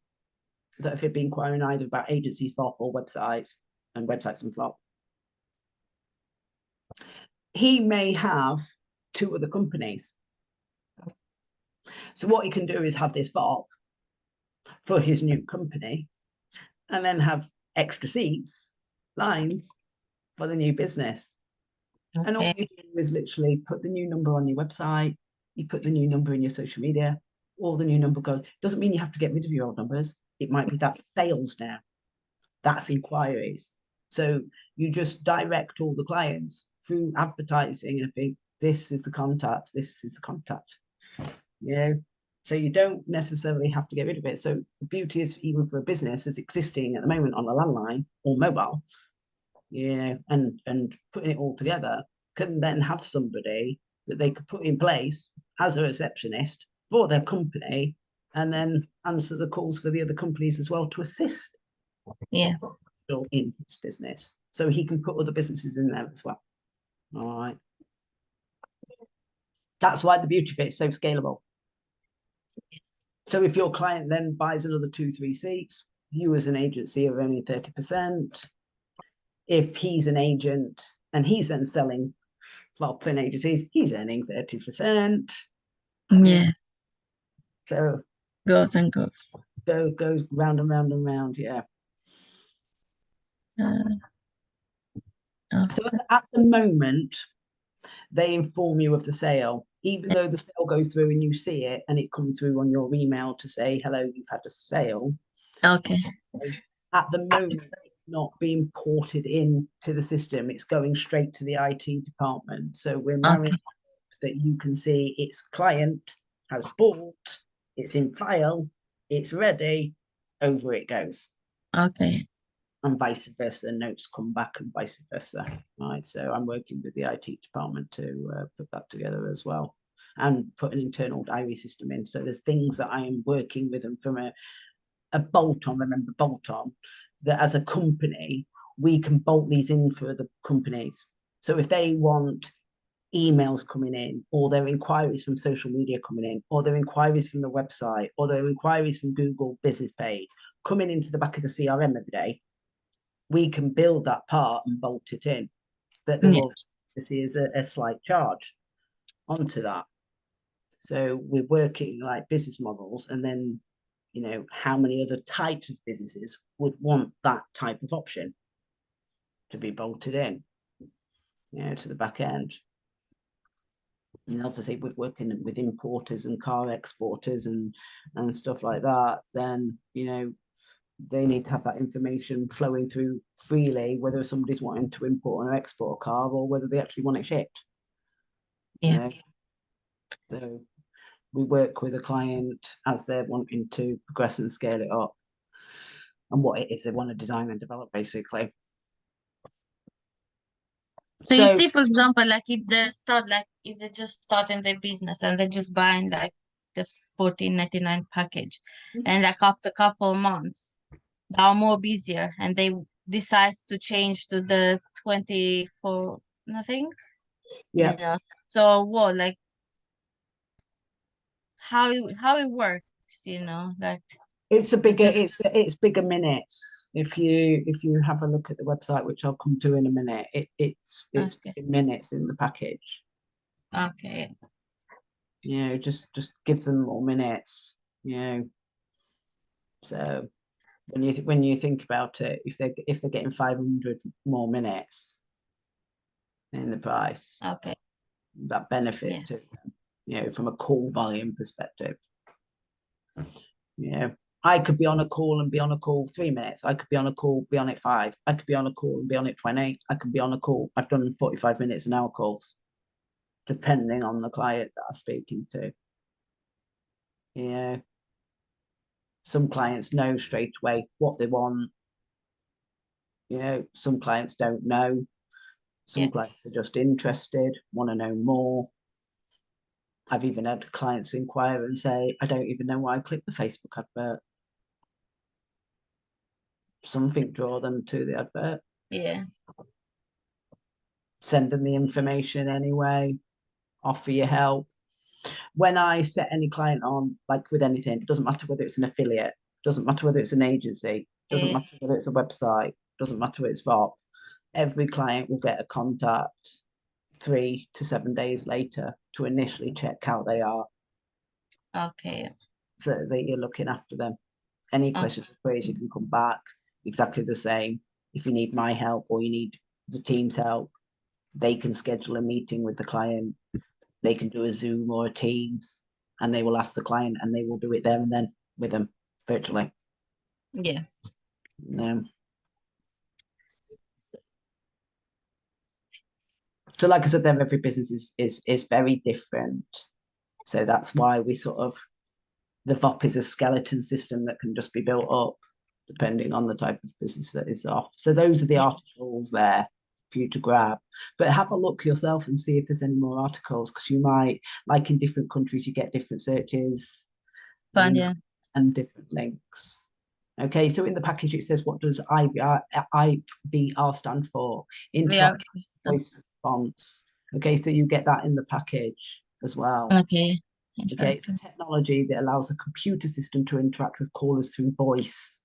that have been inquiring either about agencies, VOP, or websites and VOP. He may have 2 other companies. So what he can do is have this VOP for his new company and then have extra seats, lines for the new business. Okay. And all you do is literally put the new number on your website, you put the new number in your social media, or the new number goes. Doesn't mean you have to get rid of your old numbers. It might be that's sales now. That's inquiries. So you just direct all the clients through advertising and think, this is the contact, this is the contact. Yeah. So you don't necessarily have to get rid of it. So the beauty is, even for a business that's existing at the moment on a landline or mobile, and putting it all together, can then have somebody that they could put in place as a receptionist for their company, and then answer the calls for the other companies as well to assist in his business. So he can put other businesses in there as well. All right. That's why the beauty of it is so scalable. So if your client then buys another 2-3 seats, you as an agency are only 30%. If he's an agent and he's then selling for agencies, he's earning 30%. Yeah. So goes and goes. Goes round and round and round, yeah. So at the moment, they inform you of the sale, even though the sale goes through and you see it and it comes through on your email to say, hello, you've had a sale. Okay. At the moment, it's not being ported in to the system. It's going straight to the IT department. So we're marrying that you can see its client has bought, it's in file, it's ready, over it goes. Okay. And vice versa, notes come back and vice versa. Right. So I'm working with the IT department to put that together as well, and put an internal diary system in. So there's things that I am working with them from a bolt-on, remember bolt-on, that as a company, we can bolt these in for the companies. So if they want emails coming in, or their inquiries from social media coming in, or their inquiries from the website, or their inquiries from Google business page coming into the back of the CRM every day, we can build that part and bolt it in. But there will see is a slight charge onto that. So we're working like business models, and then how many other types of businesses would want that type of option to be bolted in, to the back end. And obviously, with working with importers and car exporters and stuff like that, then they need to have that information flowing through freely, whether somebody's wanting to import or export a car, or whether they actually want it shipped. Yeah. So we work with a client as they're wanting to progress and scale it up, and what it is they want to design and develop, basically. So you see, for example, like if they're just starting their business and they're just buying like the $14.99 package, and like after a couple of months, they are more busier and they decide to change to the 24, I think. Yeah. So what, like how it works, like it's a bigger it's bigger minutes. If you have a look at the website, which I'll come to in a minute, it's minutes in the package. Okay. Just gives them more minutes. So when you think about it, if they're getting 500 more minutes in the price, that benefit to them, from a call volume perspective. I could be on a call and be on a call 3 minutes. I could be on a call, be on it 5. I could be on a call and be on it 20. I could be on a call. I've done 45 minutes an hour calls, depending on the client that I'm speaking to. Some clients know straight away what they want. Some clients don't know. Some clients are just interested, want to know more. I've even had clients inquire and say, I don't even know why I clicked the Facebook advert. Something draw them to the advert. Yeah. Send them the information anyway, offer your help. When I set any client on, like with anything, it doesn't matter whether it's an affiliate, doesn't matter whether it's an agency, doesn't matter whether it's a website, doesn't matter whether it's Voip. Every client will get a contact 3 to 7 days later to initially check how they are. Okay. So that you're looking after them. Any questions or queries, you can come back. Exactly the same. If you need my help or you need the team's help, they can schedule a meeting with the client. They can do a Zoom or a Teams, and they will ask the client, and they will do it there and then with them virtually. Yeah. So, like I said, then every business is very different. So that's why we sort of, the VOP is a skeleton system that can just be built up depending on the type of business that is off. So those are the articles there for you to grab, but have a look yourself and see if there's any more articles, because you might, like in different countries, you get different searches and different links. Okay, so in the package it says, what does IVR stand for? Interactive voice response. Okay, so you get that in the package as well. Okay. Okay, it's a technology that allows a computer system to interact with callers through voice,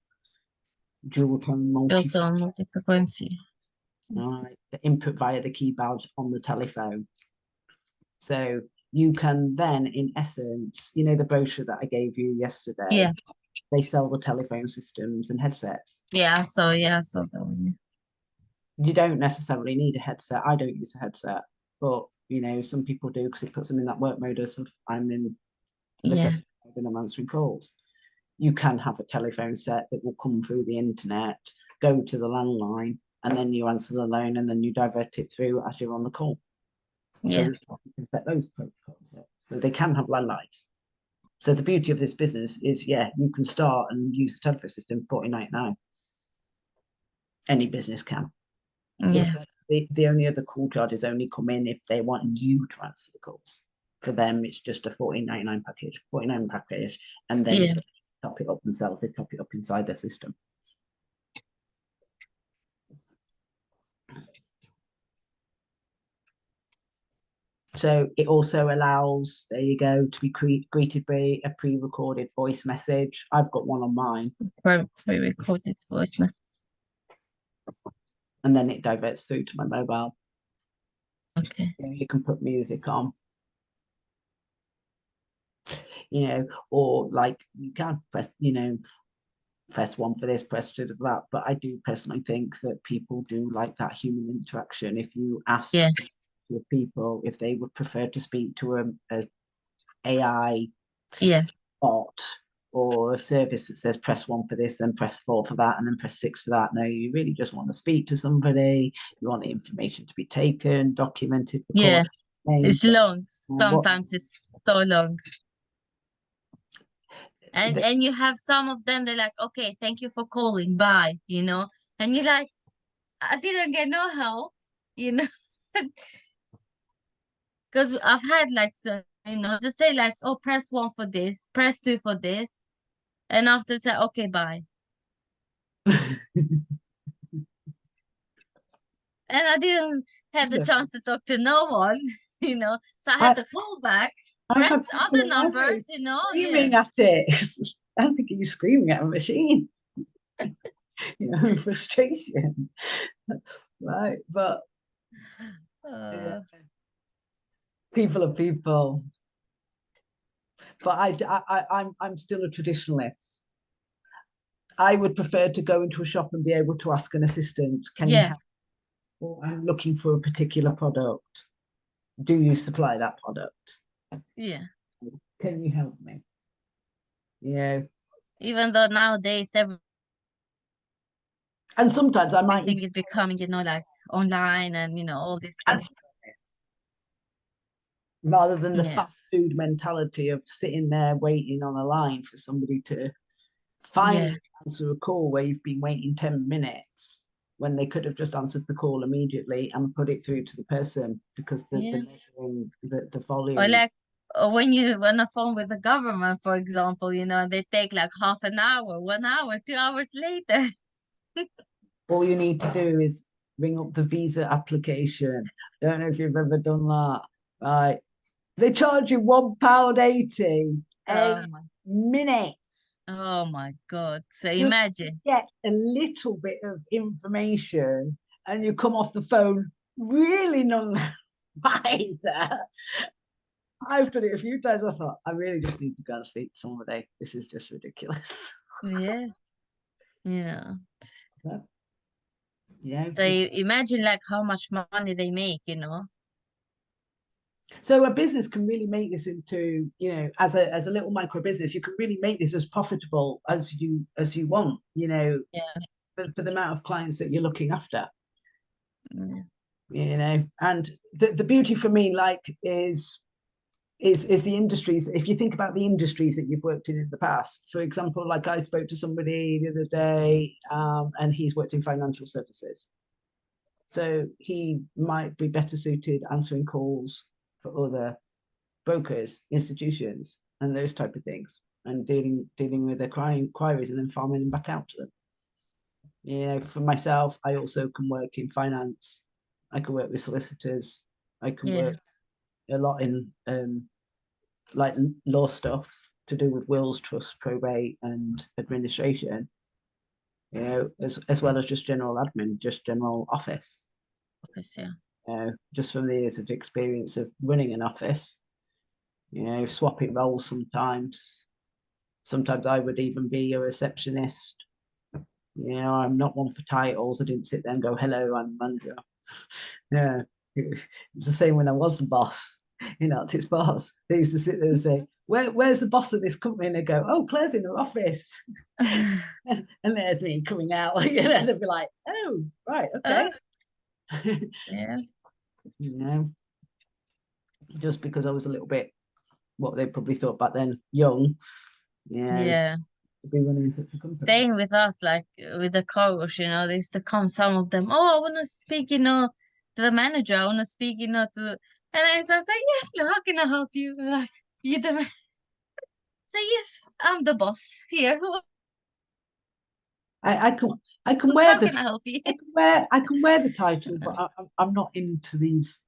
dual tone, multi-frequency. All right, the input via the keypad on the telephone. So you can then, in essence, you know, the brochure that I gave you yesterday. Yeah. They sell the telephone systems and headsets. Yeah. So that one. You don't necessarily need a headset. I don't use a headset, but you know, some people do, because it puts them in that work modus of I'm in reception and I'm answering calls. You can have a telephone set that will come through the internet, go to the landline, and then you answer the line, and then you divert it through as you're on the call. So you can set those protocols up. So they can have landlines. So the beauty of this business is, you can start and use the telephone system $49.99. Any business can. Yeah. The only other call charges only come in if they want you to answer the calls. For them, it's just a $14.99 package, $49 package, and then if they top it up themselves, they top it up inside their system. So it also allows, there you go, to be greeted by a pre-recorded voice message. I've got one on mine. Pre-recorded voice message. And then it diverts through to my mobile. Okay. You can put music on. You know, or like you can press, press one for this, press two for that. But I do personally think that people do like that human interaction. If you ask people if they would prefer to speak to a AI bot or a service that says press one for this, then press 4 for that, and then press 6 for that. No, you really just want to speak to somebody. You want the information to be taken, documented. It's long. Sometimes it's so long. And you have some of them, they're like, okay, thank you for calling, bye, and you're like, I didn't get no help, because I've had like, so, just say like, oh, press 1 for this, press 2 for this, and after say, okay, bye. And I didn't have the chance to talk to no one, so I had to call back, press other numbers, screaming at it. I'm thinking you're screaming at a machine. Frustration. Right, but people are people. But I'm still a traditionalist. I would prefer to go into a shop and be able to ask an assistant, can you help? Or I'm looking for a particular product. Do you supply that product? Yeah. Can you help me? Even though nowadays and sometimes I might everything is becoming, like online and all this stuff. Rather than the fast food mentality of sitting there waiting on a line for somebody to finally answer a call where you've been waiting 10 minutes. when they could have just answered the call immediately and put it through to the person, because the measuring the volume. Or like when you on a phone with the government, for example, they take like half an hour, 1 hour, 2 hours later. All you need to do is ring up the visa application. Don't know if you've ever done that, right? They charge you £1.80 a minute. Oh my God. So Just imagine. get a little bit of information and you come off the phone really none wiser. I've done it a few times. I thought, I really just need to go and speak to somebody. This is just ridiculous. Yeah. Yeah. Yeah. So you imagine like how much money they make, So a business can really make this into, as a little micro business, you can really make this as profitable as you want, Yeah. for the amount of clients that you're looking after. Yeah. And the beauty for me, like, is the industries. If you think about the industries that you've worked in the past, for example, like I spoke to somebody the other day, and he's worked in financial services. So he might be better suited answering calls for other brokers, institutions, and those type of things, and dealing with their inquiries and then farming them back out to them. For myself, I also can work in finance. I can work with solicitors. I can work a lot in like law stuff to do with wills, trust, probate, and administration. As well as just general admin, just general office. Just from the years of experience of running an office, swapping roles sometimes. Sometimes I would even be a receptionist. I'm not one for titles. I didn't sit there and go, hello, I'm manager. Yeah. It was the same when I was the boss, it's boss. They used to sit there and say, where's the boss of this company? And they go, oh, Claire's in her office. And there's me coming out. They'd be like, oh, right, okay. Yeah. Just because I was a little bit, what they probably thought back then, young. Yeah. To be running such a company. Staying with us, like with the car wash, they used to come, some of them, oh, I want to speak, to the manager. I want to speak, to the... And I say, yeah, how can I help you? Like, you the man. Say, yes, I'm the boss here. I can wear How can I help you? I can wear the title, but I'm not into these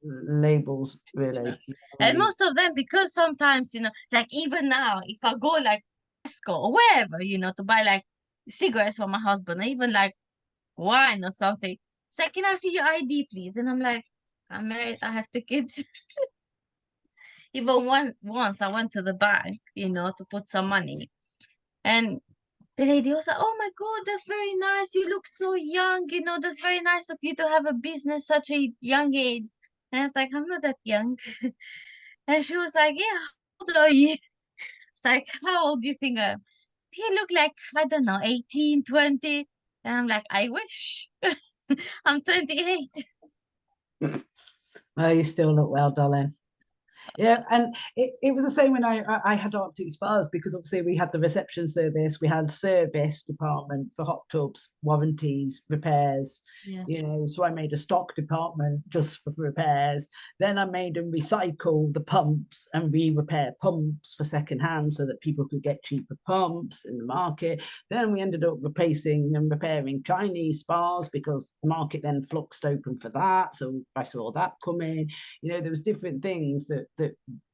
labels really. And most of them, because sometimes, like even now, if I go like Tesco or wherever, to buy like cigarettes for my husband, or even like wine or something, it's like, can I see your ID, please? And I'm like, I'm married, I have 2 kids. Even once I went to the bank, to put some money, and the lady was like, oh my God, that's very nice. You look so young, that's very nice of you to have a business such a young age. And I was like, I'm not that young. And she was like, yeah, how old are you? It's like, how old do you think I am? You look like, I don't know, 18, 20. And I'm like, I wish. I'm 28. Oh, you still look well, darling. Yeah, and it was the same when I had Arctic Spas, because obviously we had the reception service, we had service department for hot tubs, warranties, repairs. So I made a stock department just for repairs. Then I made them recycle the pumps and re-repair pumps for second hand so that people could get cheaper pumps in the market. Then we ended up replacing and repairing Chinese spas because the market then fluxed open for that. So I saw that coming. There was different things that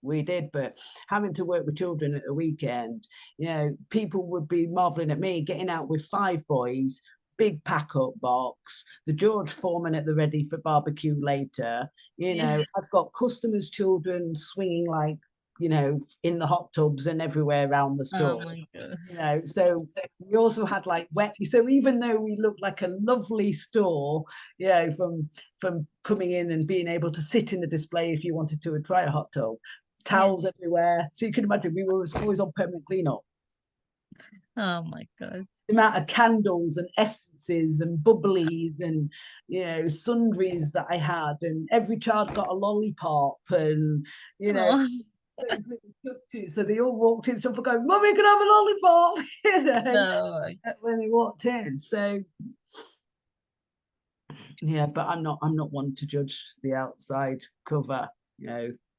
we did, but having to work with children at the weekend, people would be marveling at me getting out with 5 boys, big pack-up box, the George Foreman at the ready for barbecue later. I've got customers' children swinging like, in the hot tubs and everywhere around the store. Oh my God. So we also had like wet. So even though we looked like a lovely store, from coming in and being able to sit in the display if you wanted to and try a hot tub, towels everywhere. So you can imagine we were always on permanent cleanup. Oh my God. The amount of candles and essences and bubblies and sundries that I had, and every child got a lollipop, and Oh. so they all walked in, so going, "Mummy, can I have a lollipop?" No. When they walked in. So Yeah, but I'm not one to judge the outside cover.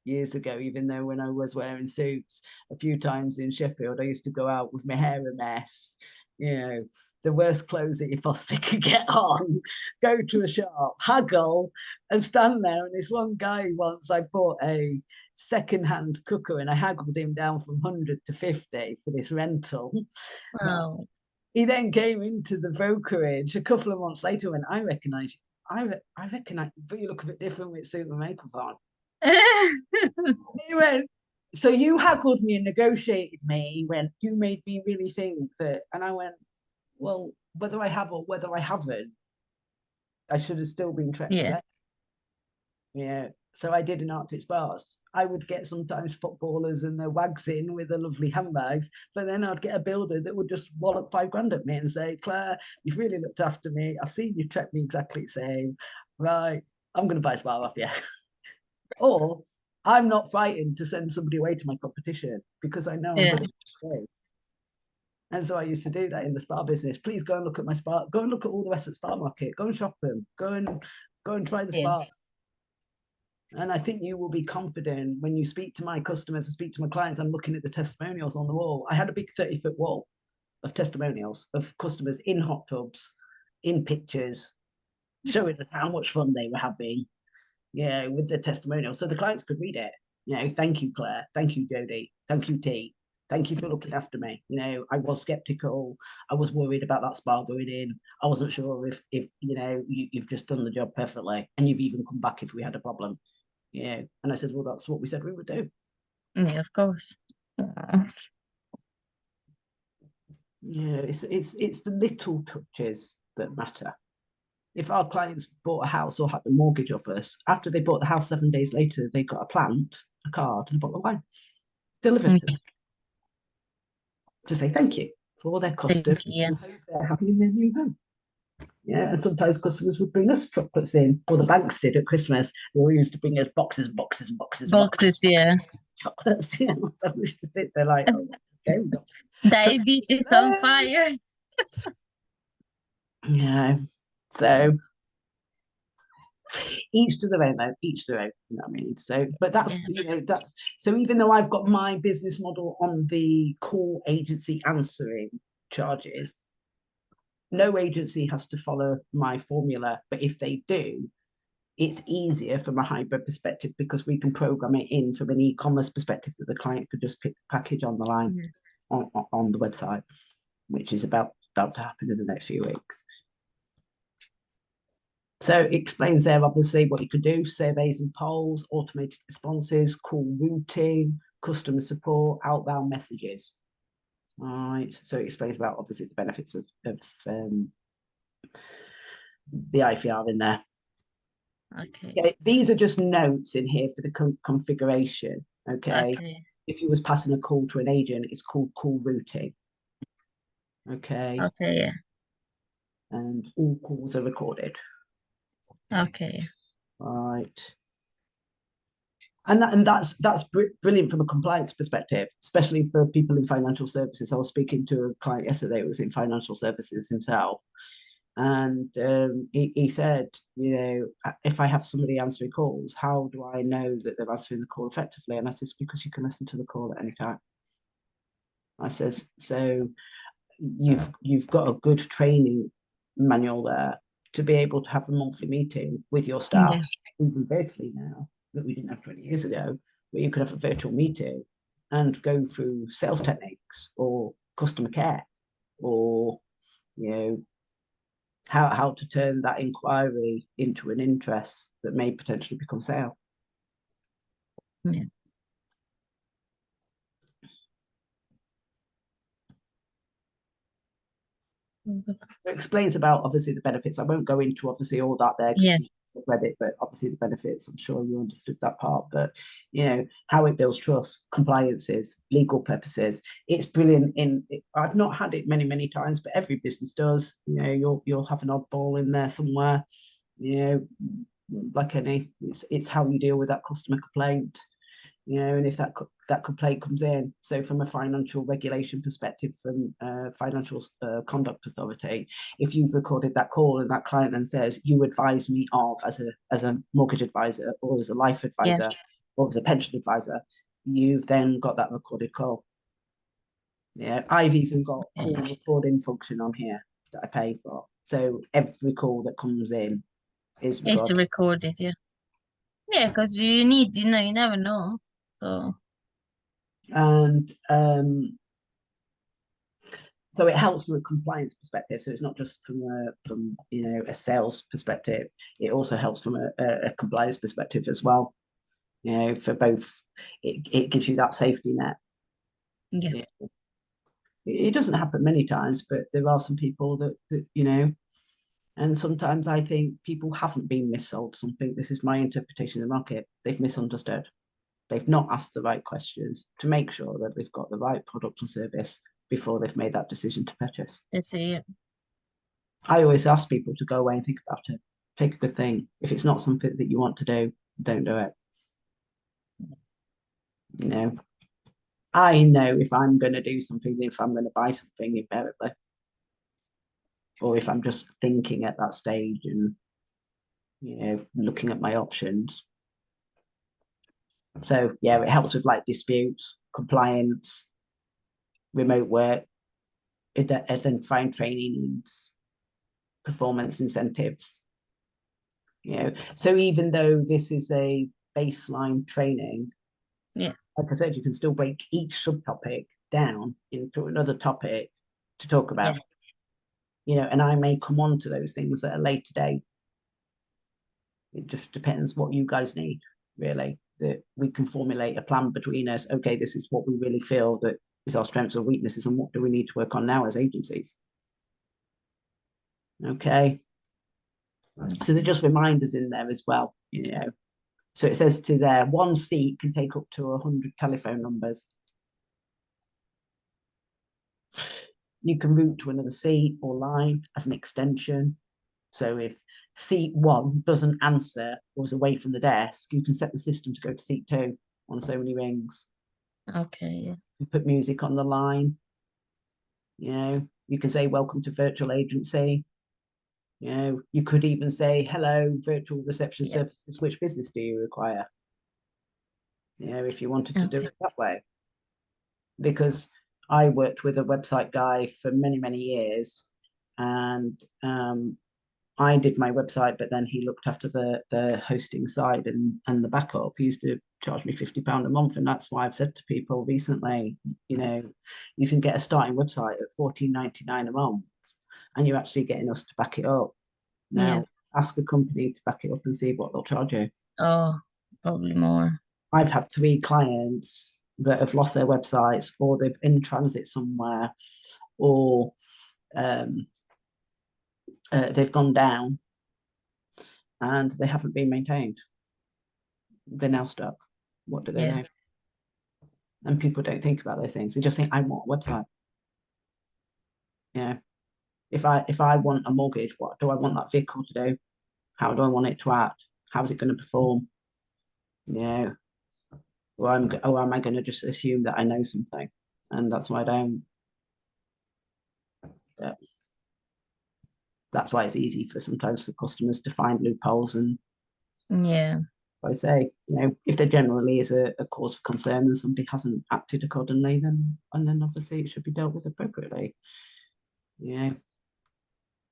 Years ago, even though when I was wearing suits a few times in Sheffield, I used to go out with my hair a mess. The worst clothes that you possibly could get on, go to a shop, haggle, and stand there. And this one guy once, I bought a second-hand cooker, and I haggled him down from 100 to 50 for this rental. Oh. He then came into the brokerage a couple of months later and I recognise you. I recognise, but you look a bit different with suit and makeup on. He went, so you haggled me and negotiated me. He went, you made me really think that. And I went, well, whether I have or whether I haven't, I should have still been represented. Yeah. So I did in Arctic Spas. I would get sometimes footballers and their wags in with the lovely handbags, but then I'd get a builder that would just wallop £5,000 at me and say, Claire, you've really looked after me. I've seen you treat me exactly the same. Right, I'm going to buy a spa off you. Or I'm not frightened to send somebody away to my competition because I know I'm going to stay. And so I used to do that in the spa business. Please go and look at my spa. Go and look at all the rest of the spa market. Go and shop them. Go and try the spas. And I think you will be confident when you speak to my customers and speak to my clients. I'm looking at the testimonials on the wall. I had a big 30-foot wall of testimonials of customers in hot tubs, in pictures, showing us how much fun they were having, with the testimonials. So the clients could read it. Thank you, Claire. Thank you, Jodie. Thank you, T. Thank you for looking after me. I was skeptical. I was worried about that spa going in. I wasn't sure if you've just done the job perfectly, and you've even come back if we had a problem. And I said, well, that's what we said we would do. Yeah, of course. It's the little touches that matter. If our clients bought a house or had the mortgage off us, after they bought the house 7 days later, they got a plant, a card, and a bottle of wine delivered to them to say thank you for all their custom. And hope they're happy in their new home. And sometimes customers would bring us chocolates in, or the banks did at Christmas. They all used to bring us boxes and boxes and boxes. Boxes, yeah. Chocolates, So we used to sit there like, oh, okay, we got diabetes on fire. So each to their own, though. Each to their own. You know what I mean? So, but that's that's so. Even though I've got my business model on the call agency answering charges, no agency has to follow my formula. But if they do, it's easier from a hybrid perspective because we can program it in from an e-commerce perspective that the client could just pick the package on the line on the website, which is about to happen in the next few weeks. So it explains there, obviously, what you could do: surveys and polls, automated responses, call routing, customer support, outbound messages. All right. So it explains about, obviously, the benefits of the IVR in there. Okay. These are just notes in here for the configuration. Okay. If you was passing a call to an agent, it's called call routing. Okay. Okay. And all calls are recorded. Okay. Right. And that's brilliant from a compliance perspective, especially for people in financial services. I was speaking to a client yesterday who was in financial services himself, and he said, if I have somebody answering calls, how do I know that they're answering the call effectively? And I said, because you can listen to the call at any time. I said, so you've got a good training manual there to be able to have a monthly meeting with your staff, even virtually now, that we didn't have 20 years ago, where you could have a virtual meeting and go through sales techniques or customer care, or how to turn that inquiry into an interest that may potentially become sale. It explains about, obviously, the benefits. I won't go into, obviously, all that there because you've read it, but obviously the benefits, I'm sure you understood that part. But how it builds trust, compliances, legal purposes. It's brilliant. I've not had it many times, but every business does. You'll have an oddball in there somewhere. Like any, it's how you deal with that customer complaint. and if that complaint comes in. So from a financial regulation perspective, from financial conduct authority, if you've recorded that call and that client then says, you advised me of as a mortgage advisor or as a life advisor or as a pension advisor, you've then got that recorded call. Yeah, I've even got call recording function on here that I pay for. So every call that comes in is recorded. It's recorded, yeah. Yeah, because you need, you never know. So And so it helps from a compliance perspective. So it's not just from a sales perspective. It also helps from a compliance perspective as well. For both, it gives you that safety net. yeah. It doesn't happen many times, but there are some people that. And sometimes I think people haven't been missold something. This is my interpretation of the market. They've misunderstood. They've not asked the right questions to make sure that they've got the right product and service before they've made that decision to purchase. That's it, yeah. I always ask people to go away and think about it. Pick a good thing. If it's not something that you want to do, don't do it. I know if I'm going to do something, if I'm going to buy something, invariably, or if I'm just thinking at that stage and looking at my options. So yeah, it helps with like disputes, compliance, remote work, identifying training needs, performance incentives. So even though this is a baseline training, yeah, like I said, you can still break each subtopic down into another topic to talk about. And I may come on to those things at a later date. It just depends what you guys need, really. That we can formulate a plan between us. Okay, this is what we really feel that is our strengths or weaknesses, and what do we need to work on now as agencies? Okay. So they're just reminders in there as well, So it says to there, one seat can take up to 100 telephone numbers. You can route to another seat or line as an extension. So if seat 1 doesn't answer or is away from the desk, you can set the system to go to seat 2 on so many rings. Okay. You put music on the line. You can say welcome to virtual agency. You could even say hello, virtual reception services. Which business do you require? If you wanted to do it that way. Because I worked with a website guy for many, many years, and I did my website, but then he looked after the hosting side and the backup. He used to charge me £50 a month, and that's why I've said to people recently, you can get a starting website at £14.99 a month, and you're actually getting us to back it up. Now, ask a company to back it up and see what they'll charge you. Oh, probably more. I've had 3 clients that have lost their websites, or they've in transit somewhere, or they've gone down and they haven't been maintained. They're now stuck. What do they do? And people don't think about those things. They just think, I want a website. If I want a mortgage, what do I want that vehicle to do? How do I want it to act? How is it going to perform? Or am I going to just assume that I know something? And that's why I don't. But that's why it's easy sometimes for customers to find loopholes. And I say, if there generally is a cause for concern and somebody hasn't acted accordingly, then obviously it should be dealt with appropriately.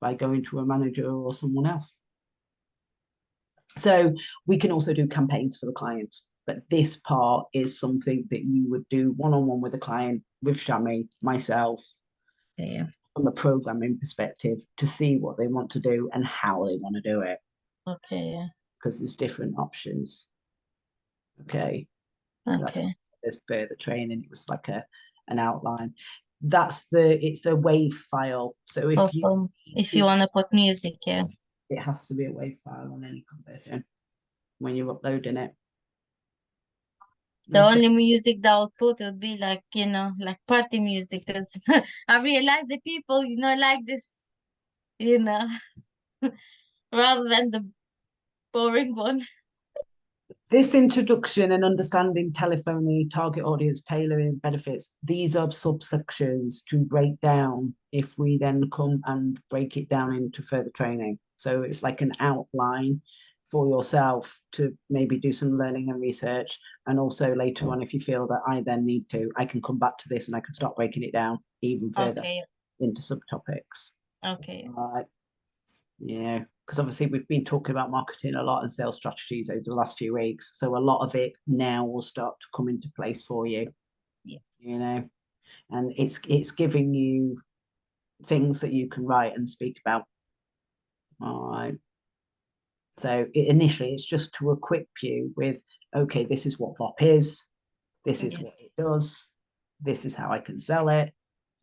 By going to a manager or someone else. So we can also do campaigns for the clients, but this part is something that you would do one-on-one with a client, with Shami, myself, from a programming perspective, to see what they want to do and how they want to do it. Because there's different options. There's further training. It was like an outline. It's a WAV file. So if you want to put music, it has to be a WAV file on any conversion when you're uploading it. The only music that I'll put would be like, like party music, because I realized the people, like this, rather than the boring one. This introduction and understanding telephony, target audience, tailoring, benefits, these are subsections to break down if we then come and break it down into further training. So it's like an outline for yourself to maybe do some learning and research. And also later on, if you feel that I then need to, I can come back to this and I can start breaking it down even further into subtopics. Okay. Yeah, because obviously we've been talking about marketing a lot and sales strategies over the last few weeks. So a lot of it now will start to come into place for you. Yeah. You know, and it's giving you things that you can write and speak about. All right. So initially it's just to equip you with, okay, this is what VOP is, this is what it does, this is how I can sell it,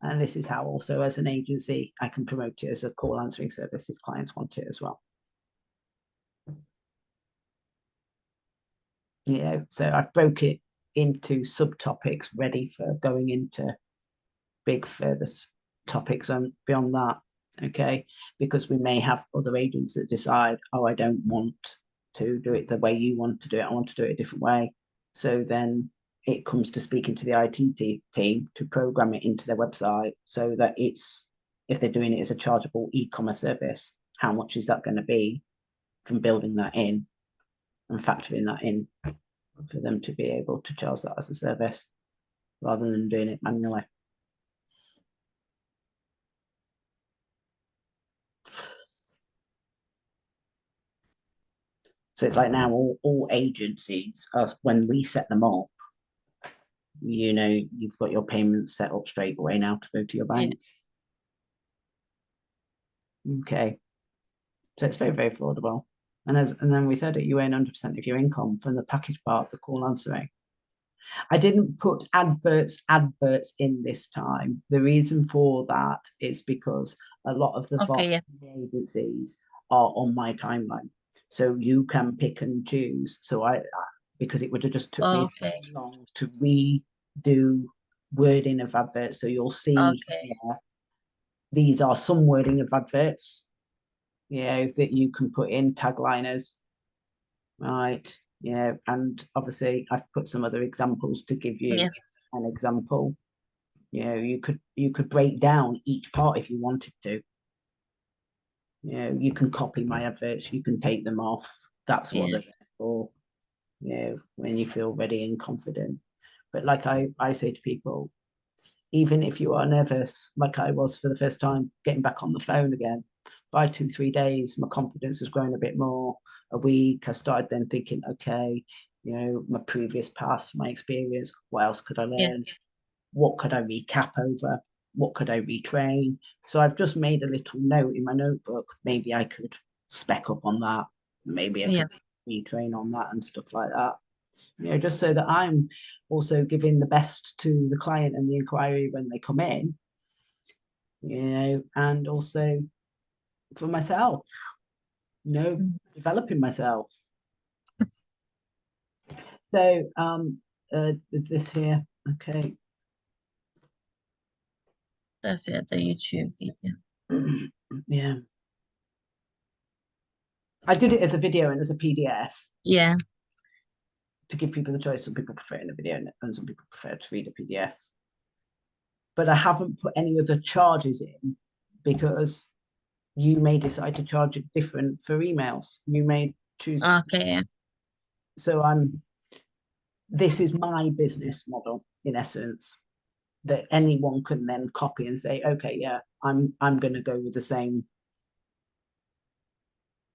and this is how also as an agency I can promote it as a call answering service if clients want it as well. So I've broke it into subtopics ready for going into big further topics and beyond that. Okay, because we may have other agents that decide, oh, I don't want to do it the way you want to do it, I want to do it a different way. So then it comes to speaking to the IT team to program it into their website so that it's, if they're doing it as a chargeable e-commerce service, how much is that going to be from building that in and factoring that in for them to be able to charge that as a service rather than doing it manually. So it's like now all agencies are, when we set them up, you've got your payments set up straight away now to go to your bank. Yeah. Okay. So it's very, very affordable. And then we said it, you earn 100% of your income from the package part of the call answering. I didn't put adverts in this time. The reason for that is because a lot of the agencies are on my timeline. So you can pick and choose. So because it would have just took me so long to redo wording of adverts. So you'll see here, these are some wording of adverts, that you can put in tagliners, right? And obviously I've put some other examples to give you an example. You could break down each part if you wanted to. You can copy my adverts, you can take them off. That's what they're for. When you feel ready and confident. But like I say to people, even if you are nervous, like I was for the first time getting back on the phone again, by 2-3 days, my confidence has grown a bit more. A week, I started then thinking, okay, my previous past, my experience, what else could I learn? What could I recap over? What could I retrain? So I've just made a little note in my notebook. Maybe I could spec up on that. Maybe I could retrain on that and stuff like that. Just so that I'm also giving the best to the client and the inquiry when they come in, and also for myself, developing myself. So this here, okay. That's it, the YouTube video. Yeah. I did it as a video and as a PDF. Yeah. To give people the choice. Some people prefer it in a video and some people prefer to read a PDF. But I haven't put any other charges in because you may decide to charge it different for emails. You may choose. Okay. So this is my business model in essence that anyone can then copy and say, okay, yeah, I'm going to go with the same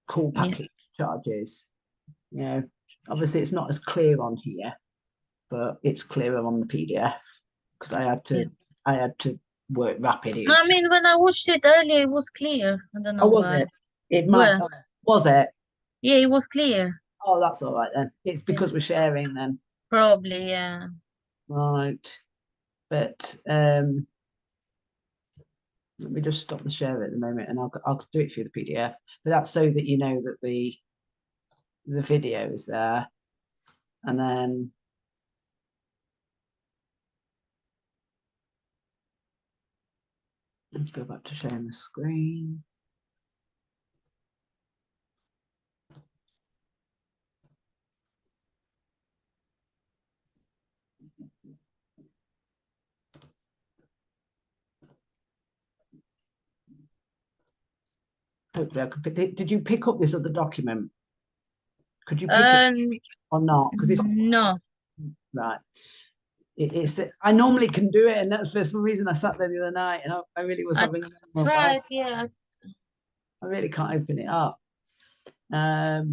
call package charges. Obviously it's not as clear on here, but it's clearer on the PDF because I had to work rapid. I mean, when I watched it earlier, it was clear. I don't know why. It might. Was it? Yeah, it was clear. Oh, that's all right then. It's because we're sharing then. Probably, yeah. Right. But let me just stop the share at the moment and I'll do it through the PDF. But that's so that you know that the video is there. And then let's go back to sharing the screen. hopefully I could did you pick up this other document? Could you pick it or not? Because it's no. right. It's I normally can do it, and that's for some reason I sat there the other night and I really was having Tried, yeah. I really can't open it up. I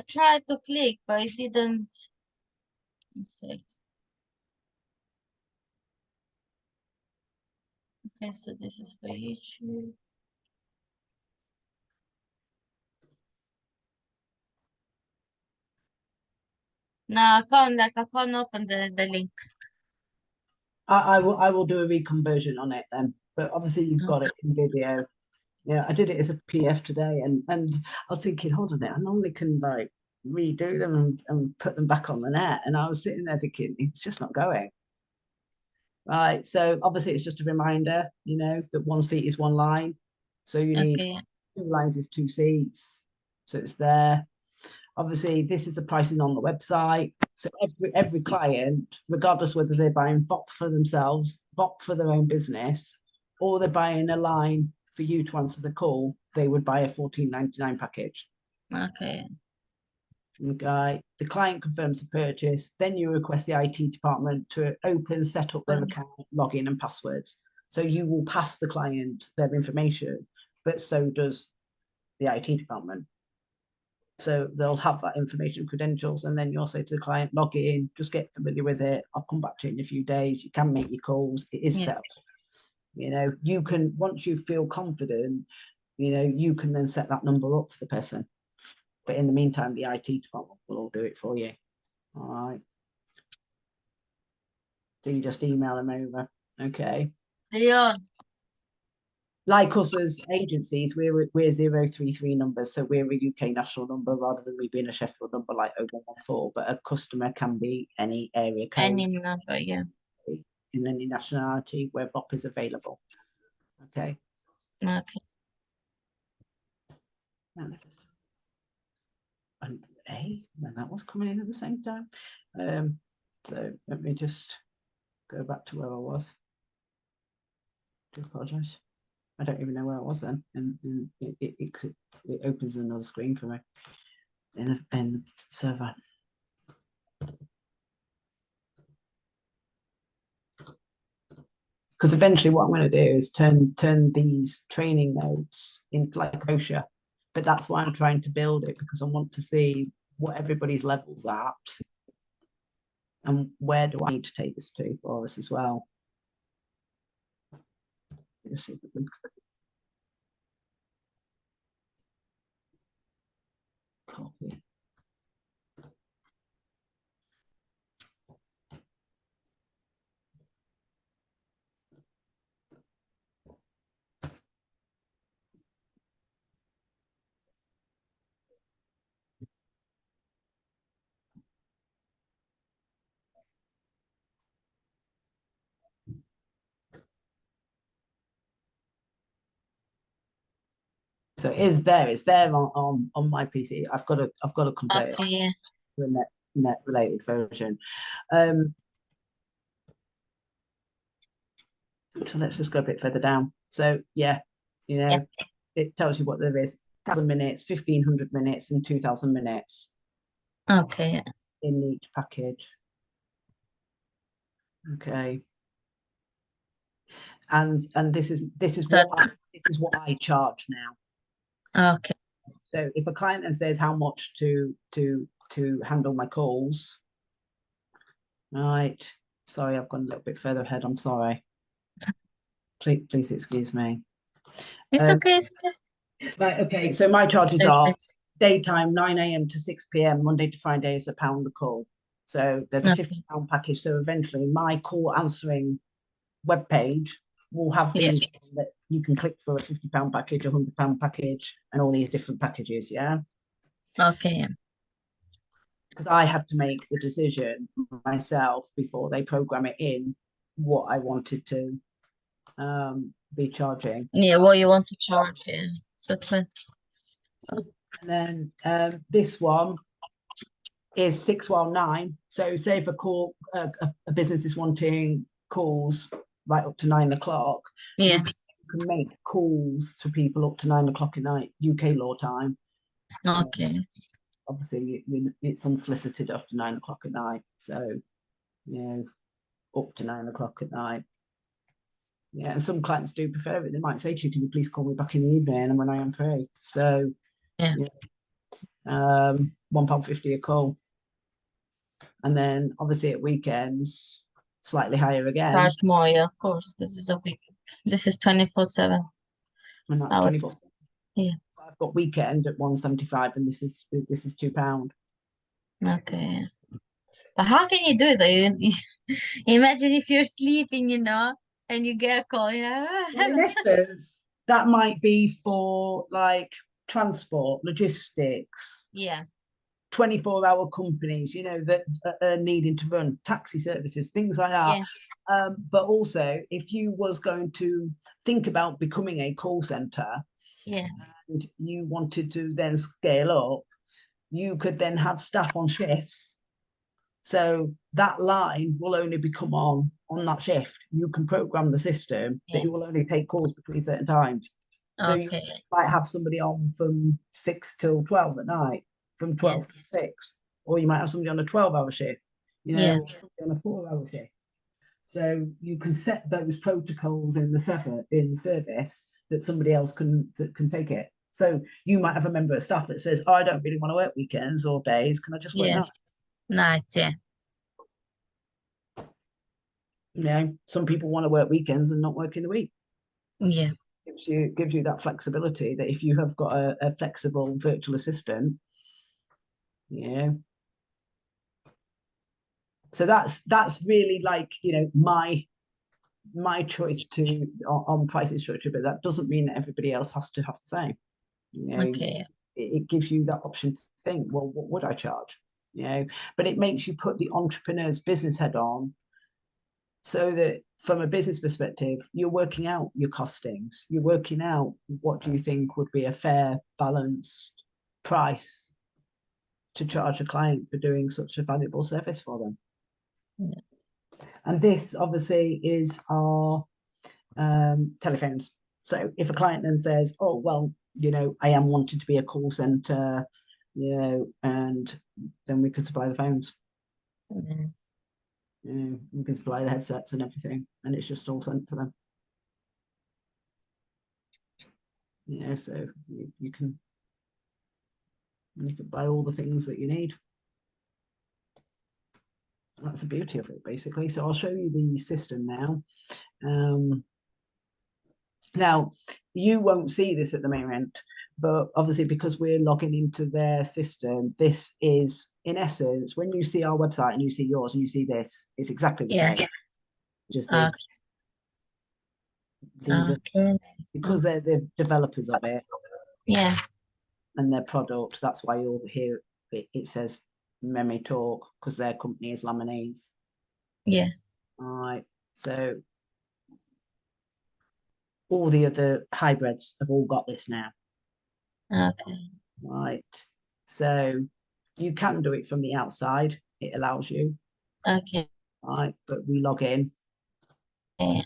tried to click, but it didn't. Let's see. Okay, so this is for YouTube. No, I can't open the link. I will do a reconversion on it then, but obviously you've got it in video. Yeah, I did it as a PDF today, and I was thinking, hold on a minute, I normally can like redo them and put them back on the net, and I was sitting there thinking it's just not going. Right, so obviously it's just a reminder, you know, that one seat is one line, so you need 2 lines is 2 seats, so it's there. Obviously, this is the pricing on the website. So every client, regardless whether they're buying VOP for themselves, VOP for their own business, or they're buying a line for you to answer the call, they would buy a $14.99 package. Okay. Okay. The client confirms the purchase, then you request the IT department to open, set up their account, login, and passwords. So you will pass the client their information, but so does the IT department. So they'll have that information, credentials, and then you'll say to the client, log in, just get familiar with it. I'll come back to it in a few days. You can make your calls. It is set up. You know, you can, once you feel confident, you know, you can then set that number up for the person. But in the meantime, the IT department will all do it for you. All right. So you just email them over. Okay. Yeah. Like us as agencies, we're 033 numbers, so we're a UK national number rather than we being a Sheffield number like 0114. But a customer can be any area code, any number, yeah, in any nationality where VOP is available. Okay. okay. And then that was coming in at the same time. So let me just go back to where I was. I do apologize. I don't even know where I was then, and it opens another screen for me in the server. Because eventually what I'm going to do is turn these training notes into like a brochure, but that's why I'm trying to build it, because I want to see what everybody's levels at and where do I need to take this to for us as well. Just see if we can copy. So it's there on my PC. I've got to convert it to a net related version. So let's just go a bit further down. So yeah, you know, it tells you what there is: 1,000 minutes, 1,500 minutes, and 2,000 minutes. Okay. In each package. Okay. And this is what I charge now. Okay. So if a client says how much to handle my calls, right? Sorry, I've gone a little bit further ahead. I'm sorry. Please excuse me. It's okay. It's okay. Right. Okay. So my charges are daytime 9 a.m. to 6 p.m. Monday to Friday is £1 a call. So there's a £50 package. So eventually my call answering web page will have things that you can click for a £50 package, a £100 package, and all these different packages. Yeah. Okay. Because I had to make the decision myself before they program it in what I wanted to be charging. Yeah, what you want to charge, yeah. So and then this one is 619. So say if a business is wanting calls right up to 9 o'clock. Yeah. You can make calls to people up to 9 o'clock at night, UK law time. Okay. Obviously, it's unsolicited after 9 o'clock at night. So, up to 9 o'clock at night. Yeah, and some clients do prefer it. They might say to you, can you please call me back in the evening and when I am free? So, yeah. £1.50 a call. And then obviously at weekends, slightly higher again. Charge more, yeah, of course. This is a week. This is 24/7. And that's 24. Yeah. I've got weekend at 175 and this is £2. Okay. But how can you do it though? Imagine if you're sleeping, and you get a call, Well, in essence, that might be for like transport, logistics. Yeah. 24-hour companies, that are needing to run taxi services, things like that. Yeah. But also, if you was going to think about becoming a call center, Yeah. and you wanted to then scale up, you could then have staff on shifts. So that line will only become on that shift. You can program the system that it will only take calls between certain times. So you might have somebody on from 6 till 12 at night, from 12 to 6, or you might have somebody on a 12-hour shift, or somebody on a 4-hour shift. So you can set those protocols in the service that somebody else can take it. So you might have a member of staff that says, I don't really want to work weekends or days. Can I just work nights? Nights, yeah. Some people want to work weekends and not work in the week. Yeah. Gives you that flexibility that if you have got a flexible virtual assistant, so that's really like my choice on pricing structure, but that doesn't mean that everybody else has to have the same. It gives you that option to think, well, what would I charge? But it makes you put the entrepreneur's business head on, so that from a business perspective, you're working out your costings. You're working out what do you think would be a fair, balanced price to charge a client for doing such a valuable service for them. Yeah. And this obviously is our telephones. So if a client then says, oh, well, I am wanting to be a call center, and then we could supply the phones. Mm-hmm. We can supply the headsets and everything, and it's just all sent to them. So you can buy all the things that you need. That's the beauty of it, basically. So I'll show you the system now. Now, you won't see this at the moment, but obviously because we're logging into their system, this is, in essence, when you see our website and you see yours and you see this, it's exactly the same. Just these are, because they're the developers of it. Yeah. And their product, that's why you'll hear it says Memory Talk, because their company is Laminades. Yeah. All right. So all the other hybrids have all got this now. Okay. Right. So you can do it from the outside. It allows you. Okay. Right. But we log in. Yeah.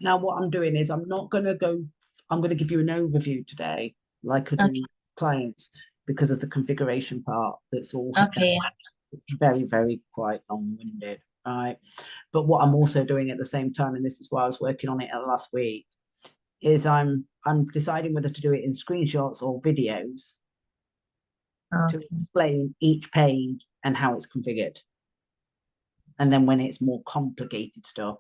Now what I'm doing is I'm going to give you an overview today, like I do clients, because of the configuration part. That's all. Okay. It's very, very quite long-winded. Right. But what I'm also doing at the same time, and this is why I was working on it last week, is I'm deciding whether to do it in screenshots or videos to explain each page and how it's configured. And then when it's more complicated stuff,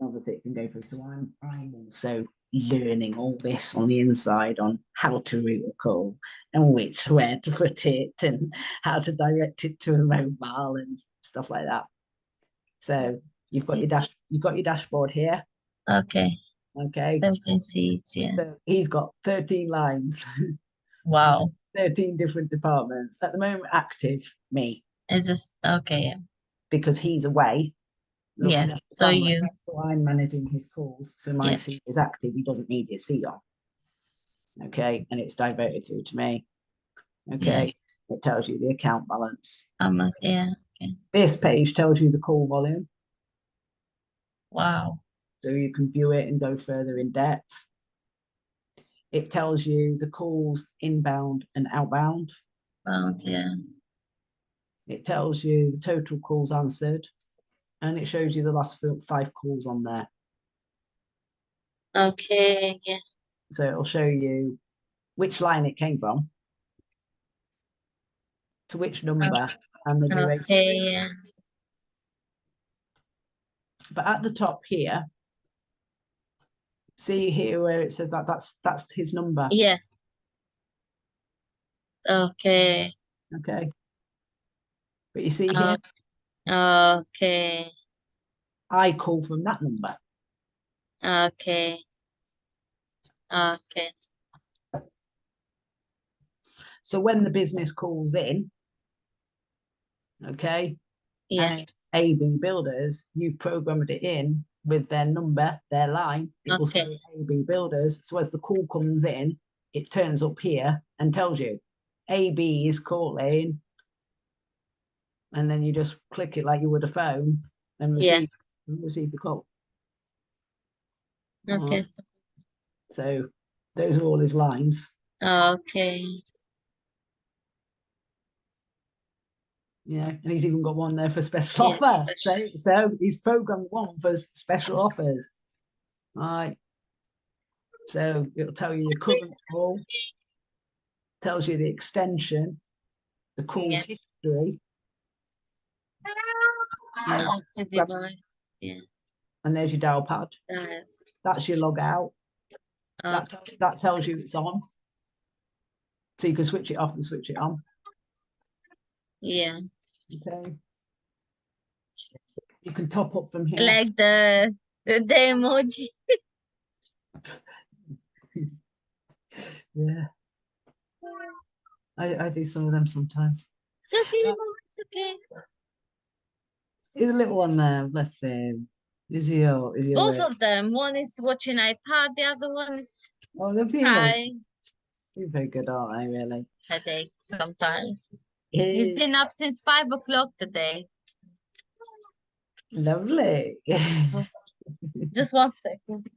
obviously it can go through. So I'm also learning all this on the inside on how to route a call and where to put it and how to direct it to a mobile and stuff like that. So you've got your dashboard here. Okay. 17 seats, yeah. So he's got 13 lines. Wow. 13 different departments. At the moment, active, me. It's just, okay. Because he's away. Yeah. So I'm managing his calls. So my seat is active. He doesn't need his seat on. Okay. And it's diverted through to me. Okay. It tells you the account balance. Yeah. Okay. This page tells you the call volume, Wow. so you can view it and go further in depth. It tells you the calls inbound and outbound. Yeah. It tells you the total calls answered, and it shows you the last 5 calls on there. Okay, yeah. So it'll show you which line it came from, to which number, and the duration. Okay, yeah. But at the top here, see here where it says that's his number. Yeah. Okay. Okay. But you see here, Okay. I call from that number. Okay. Okay. So when the business calls in, okay, Yeah. and it's AB Builders, you've programmed it in with their number, their line. It will Okay. say AB Builders. So as the call comes in, it turns up here and tells you AB is calling, and then you just click it like you would a phone and receive the call. Okay. So those are all his lines. Okay. Yeah, and he's even got one there for special offer. So he's programmed one for special offers. Right. So it'll tell you your current call, tells you the extension, the call history. The device. Yeah. And there's your dial pad. That's your log out. That tells you it's on. So you can switch it off and switch it on. Yeah. Okay. You can top up from here. Like the emoji. Yeah. I do some of them sometimes. It's okay. There's a little one there. Let's see. Is he Both of them. One is watching iPad, the other one is crying. You're very good, aren't they, really? Headache sometimes. He's been up since 5 o'clock today. Lovely. Just 1 second.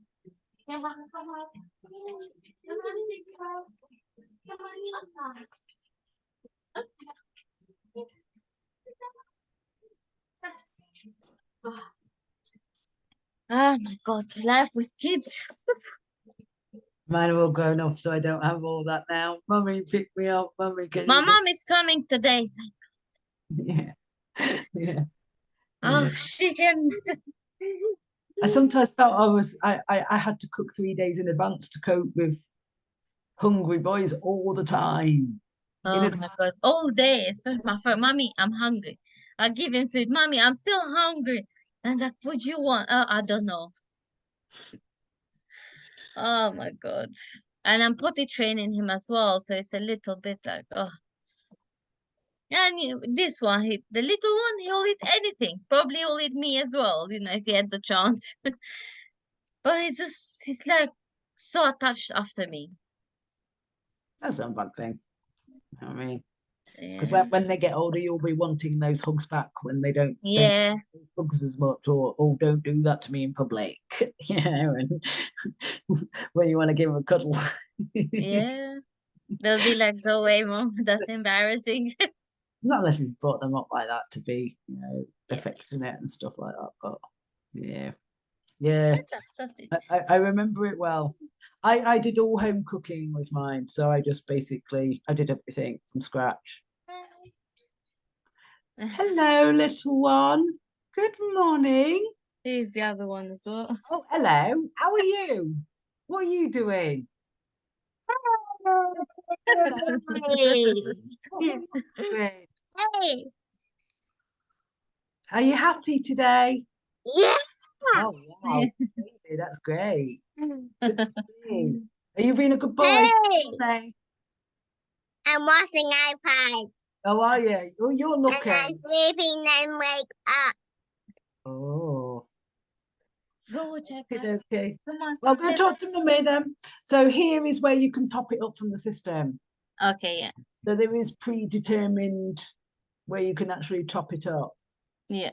Oh my God, life with kids. Mine are all grown up, so I don't have all that now. Mummy, pick me up. Mummy, can My you mom is coming today. Yeah. Yeah. Oh, Yeah. she can. I sometimes felt I had to cook 3 days in advance to cope with hungry boys all the time. Oh my God, all day, especially my friend. Mommy, I'm hungry. I give him food. Mommy, I'm still hungry. And like, what you want? I don't know. Oh my God. And I'm potty training him as well, so it's a little bit like, oh. And this one, the little one, he'll eat anything. Probably he'll eat me as well, if he had the chance. But he's like so attached after me. That's not a bad thing. I mean, because Yeah. when they get older, you'll be wanting those hugs back when they don't hugs as much, or don't do that to me in public. And when you want to give them a cuddle. Yeah. They'll be like, go away, Mom. That's embarrassing. Not unless we've brought them up like that to be, affectionate and stuff like that. But yeah. I remember it well. I did all home cooking with mine, so I just basically I did everything from scratch. Hello, little one. Good morning. Here's the other one as well. Oh, hello. How are you? What are you doing? Hey. Are you happy today? Yeah. Oh, wow. That's great. Good to see. Are you being a good boy? Hey. I'm watching iPad. How are you? Oh, you're looking. And I'm sleeping and wake up. Oh. Go watch iPad. Okay. Come on. Well, go talk to Mummy then. So here is where you can top it up from the system. Okay, yeah. So there is predetermined where you can actually top it up. Yeah.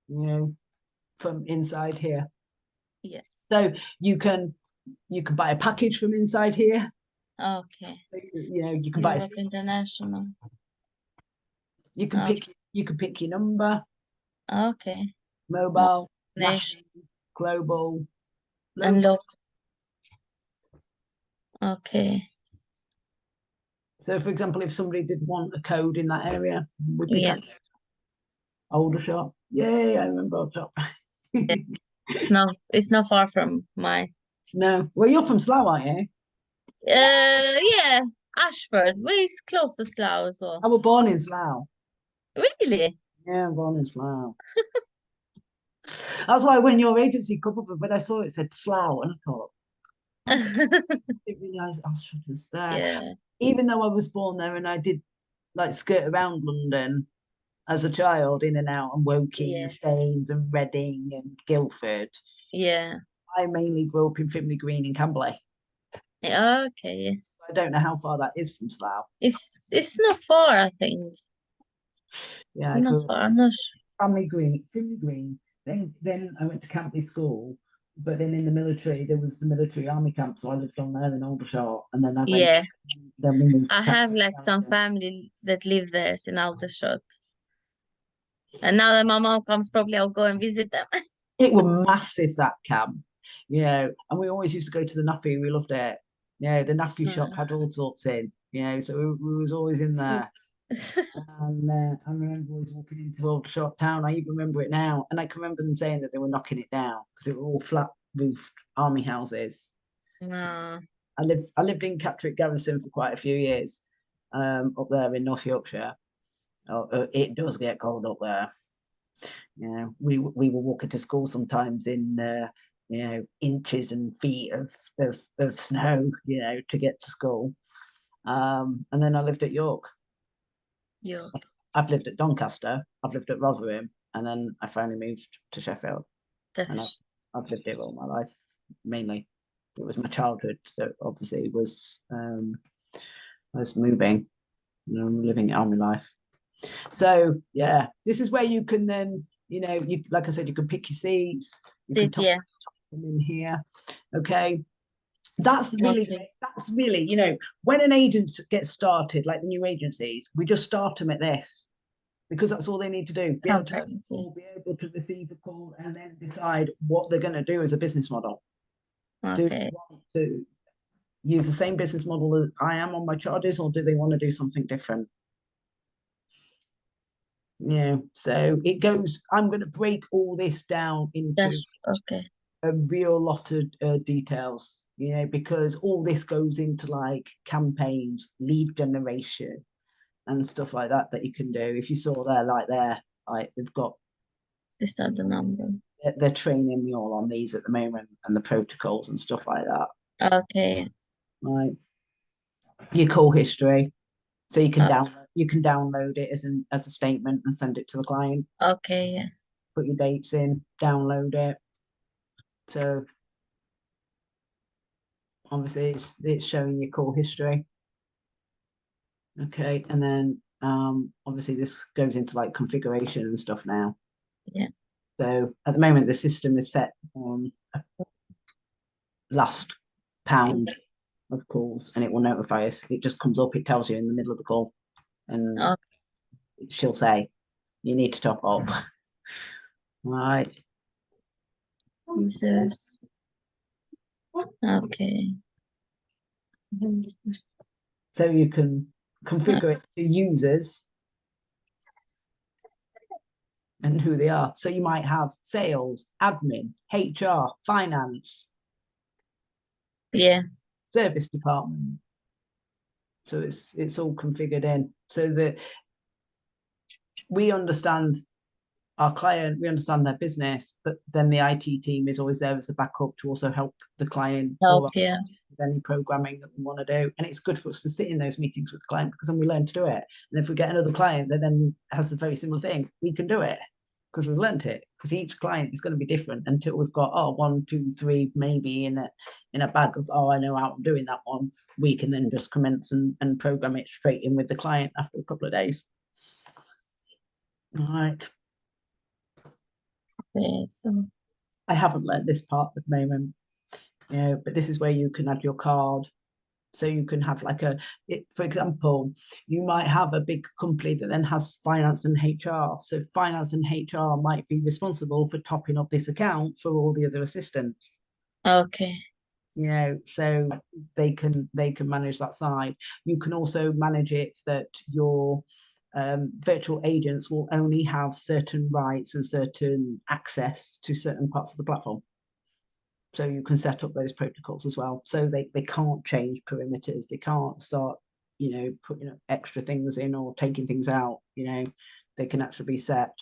you know, from inside here. Yeah. So you can buy a package from inside here. Okay. You know, you can buy Europe International. you can Okay. pick your number, Okay. mobile, Nation national, global, and local. local. Okay. So for example, if somebody did want a code in that area, we pick Yeah. up Aldershot. Yay, I remember Aldershot. Yeah. It's not far from my. No. Well, you're from Slough, aren't you? Yeah. Ashford. Where is close to Slough as well. I was born in Slough. Really? Yeah, I'm born in Slough. That's why when your agency covered, when I saw it, said Slough, and I thought, I didn't realise Ashford was there. Yeah. Even though I was born there and I did like skirt around London as a child, in and out, and Woking Yeah. and Staines and Reading and Guildford, Yeah. I mainly grew up in Fimley Green in Camberley. Yeah. Okay. I don't know how far that is from Slough. It's not far, I think. Yeah, I Not grew up far. I'm not sure. Fimley Green. Then I went to Camberley School, but then in the military there was the military army camp, so I lived on there in Aldershot, and then Yeah. then we moved I to have like some Camberley. family that live there in Aldershot. And now that my mom comes, probably I'll go and visit them. It was massive, that camp, you know, and we always used to go to the Naffy. We loved it. You know, the Naffy shop had all sorts in, you know, so we was always in there. And I remember always walking into Aldershot town. I even remember it now, and I can remember them saying that they were knocking it down because it were all flat roofed army houses. No. I lived in Catterick Garrison for quite a few years, up there in North Yorkshire. It does get cold up there. You know, we were walking to school sometimes in you know, inches and feet of snow, you know, to get to school. And then I lived at York. Yo. I've lived at Doncaster. I've lived at Rotherham, and then I finally moved to Sheffield. And I've lived here all my life. Mainly, it was my childhood that obviously was moving, you know, living army life. So yeah, this is where you can then, you know, you, like I said, you can pick your seats, you can top Yeah. them in here. Okay. That's Okay. really, you know, when an agent gets started, like the new agencies, we just start them at this, because that's all they need to do. Be able to make a call, be able to receive a call, and then decide what they're going to do as a business model. Do they Okay. want to use the same business model as I am on my charges, or do they want to do something different? Yeah, so it goes, I'm going to break all this down into That's okay. a real lot of details, you know, because all this goes into like campaigns, lead generation, and stuff like that you can do. If you saw there, like they've got, These are the number. they're training me all on these at the moment, and the protocols and stuff like that. Okay. Right, your call history, so Uh, you can download it as a statement and send it to the client. okay. Yeah. Put your dates in, download it. So obviously it's showing your call history. Okay, and then obviously this goes into like configuration and stuff now. Yeah. So at the moment the system is set on last pound of calls, and it will notify us. It just comes up, it tells you in the middle of the call, and Okay. she'll say you need to top up. Right. Users. Okay. So you can configure it to users and who they are. So you might have sales, admin, HR, finance, Yeah. service department. So it's all configured in so that we understand our client, we understand their business, but then the IT team is always there as a backup to also help the client Help. or Yeah. with any programming that we want to do. And it's good for us to sit in those meetings with the client, because then we learn to do it. And if we get another client that then has a very similar thing, we can do it because we've learned it. Because each client is going to be different until we've got 1, 2, 3 maybe in a bag of I know how I'm doing that one. We can then just commence and program it straight in with the client after a couple of days. All right. Okay, so I haven't learned this part at the moment, you know, but this is where you can add your card. So you can have like for example, you might have a big company that then has finance and HR. So finance and HR might be responsible for topping up this account for all the other assistants. okay. You know, so they can manage that side. You can also manage it that your virtual agents will only have certain rights and certain access to certain parts of the platform. So you can set up those protocols as well. So they can't change perimeters. They can't start, you know, putting extra things in or taking things out. You know, they can actually be set.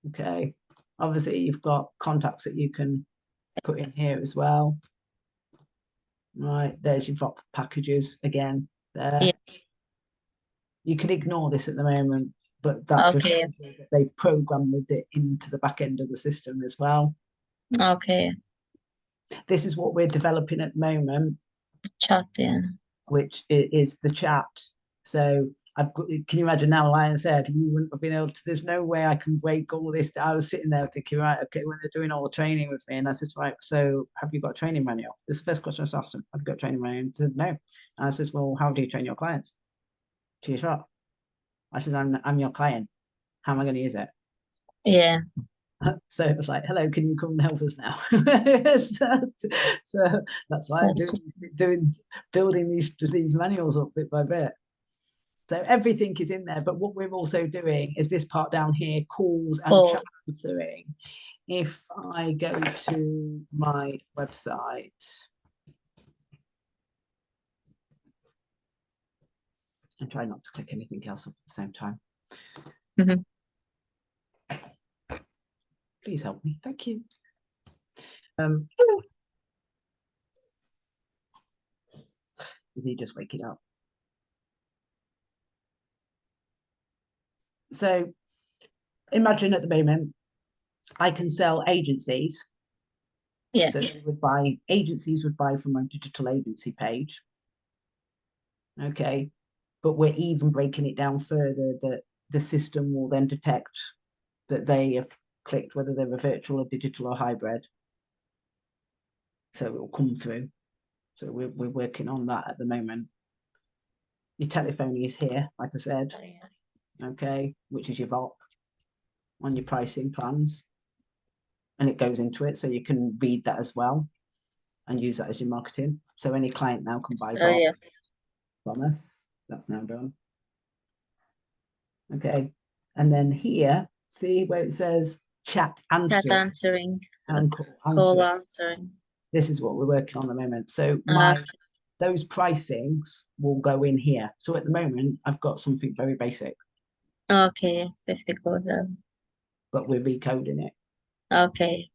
Okay. Obviously, you've got contacts that you can put in here as well. Right, there's your Voip packages again there. Yeah. You can ignore this at the moment, but that just Okay. shows you that they've programmed it into the back end of the system as well. Okay. This is what we're developing at the moment, Chat, yeah. which is the chat. So I've got, can you imagine now, Lion said, you wouldn't have been able to, there's no way I can break all this. I was sitting there thinking, right, okay, when they're doing all the training with me, and I said, right, so have you got a training manual? This is the first question I asked him. Have you got a training manual? And he said, no. And I said, well, how do you train your clients? She said, what? I said, I'm your client. How am I going to use it? Yeah. So it was like, hello, can you come and help us now? so that's why I'm building these manuals up bit by bit. So everything is in there, but what we're also doing is this part down here, calls and chat answering. If I go to my website, and try not to click anything else up at the same time. Please help me, thank you. Is he just waking up? So imagine at the moment, I can sell agencies. Yes. So agencies would buy from my digital agency page. Okay. But we're even breaking it down further that the system will then detect that they have clicked whether they're a virtual or digital or hybrid. So it will come through. So we're working on that at the moment. Your telephony is here, like I said. Okay, which is your Voip on your pricing plans. And it goes into it, so you can read that as well and use that as your marketing. So any client now can buy Voip from us. That's now done. Okay, and then here, see where it says chat answering. Chat answering. And call answering. This is what we're working on at the moment. So those pricings will go in here. So at the moment, I've got something very basic. Okay, 50 code. But we're recoding it. Okay.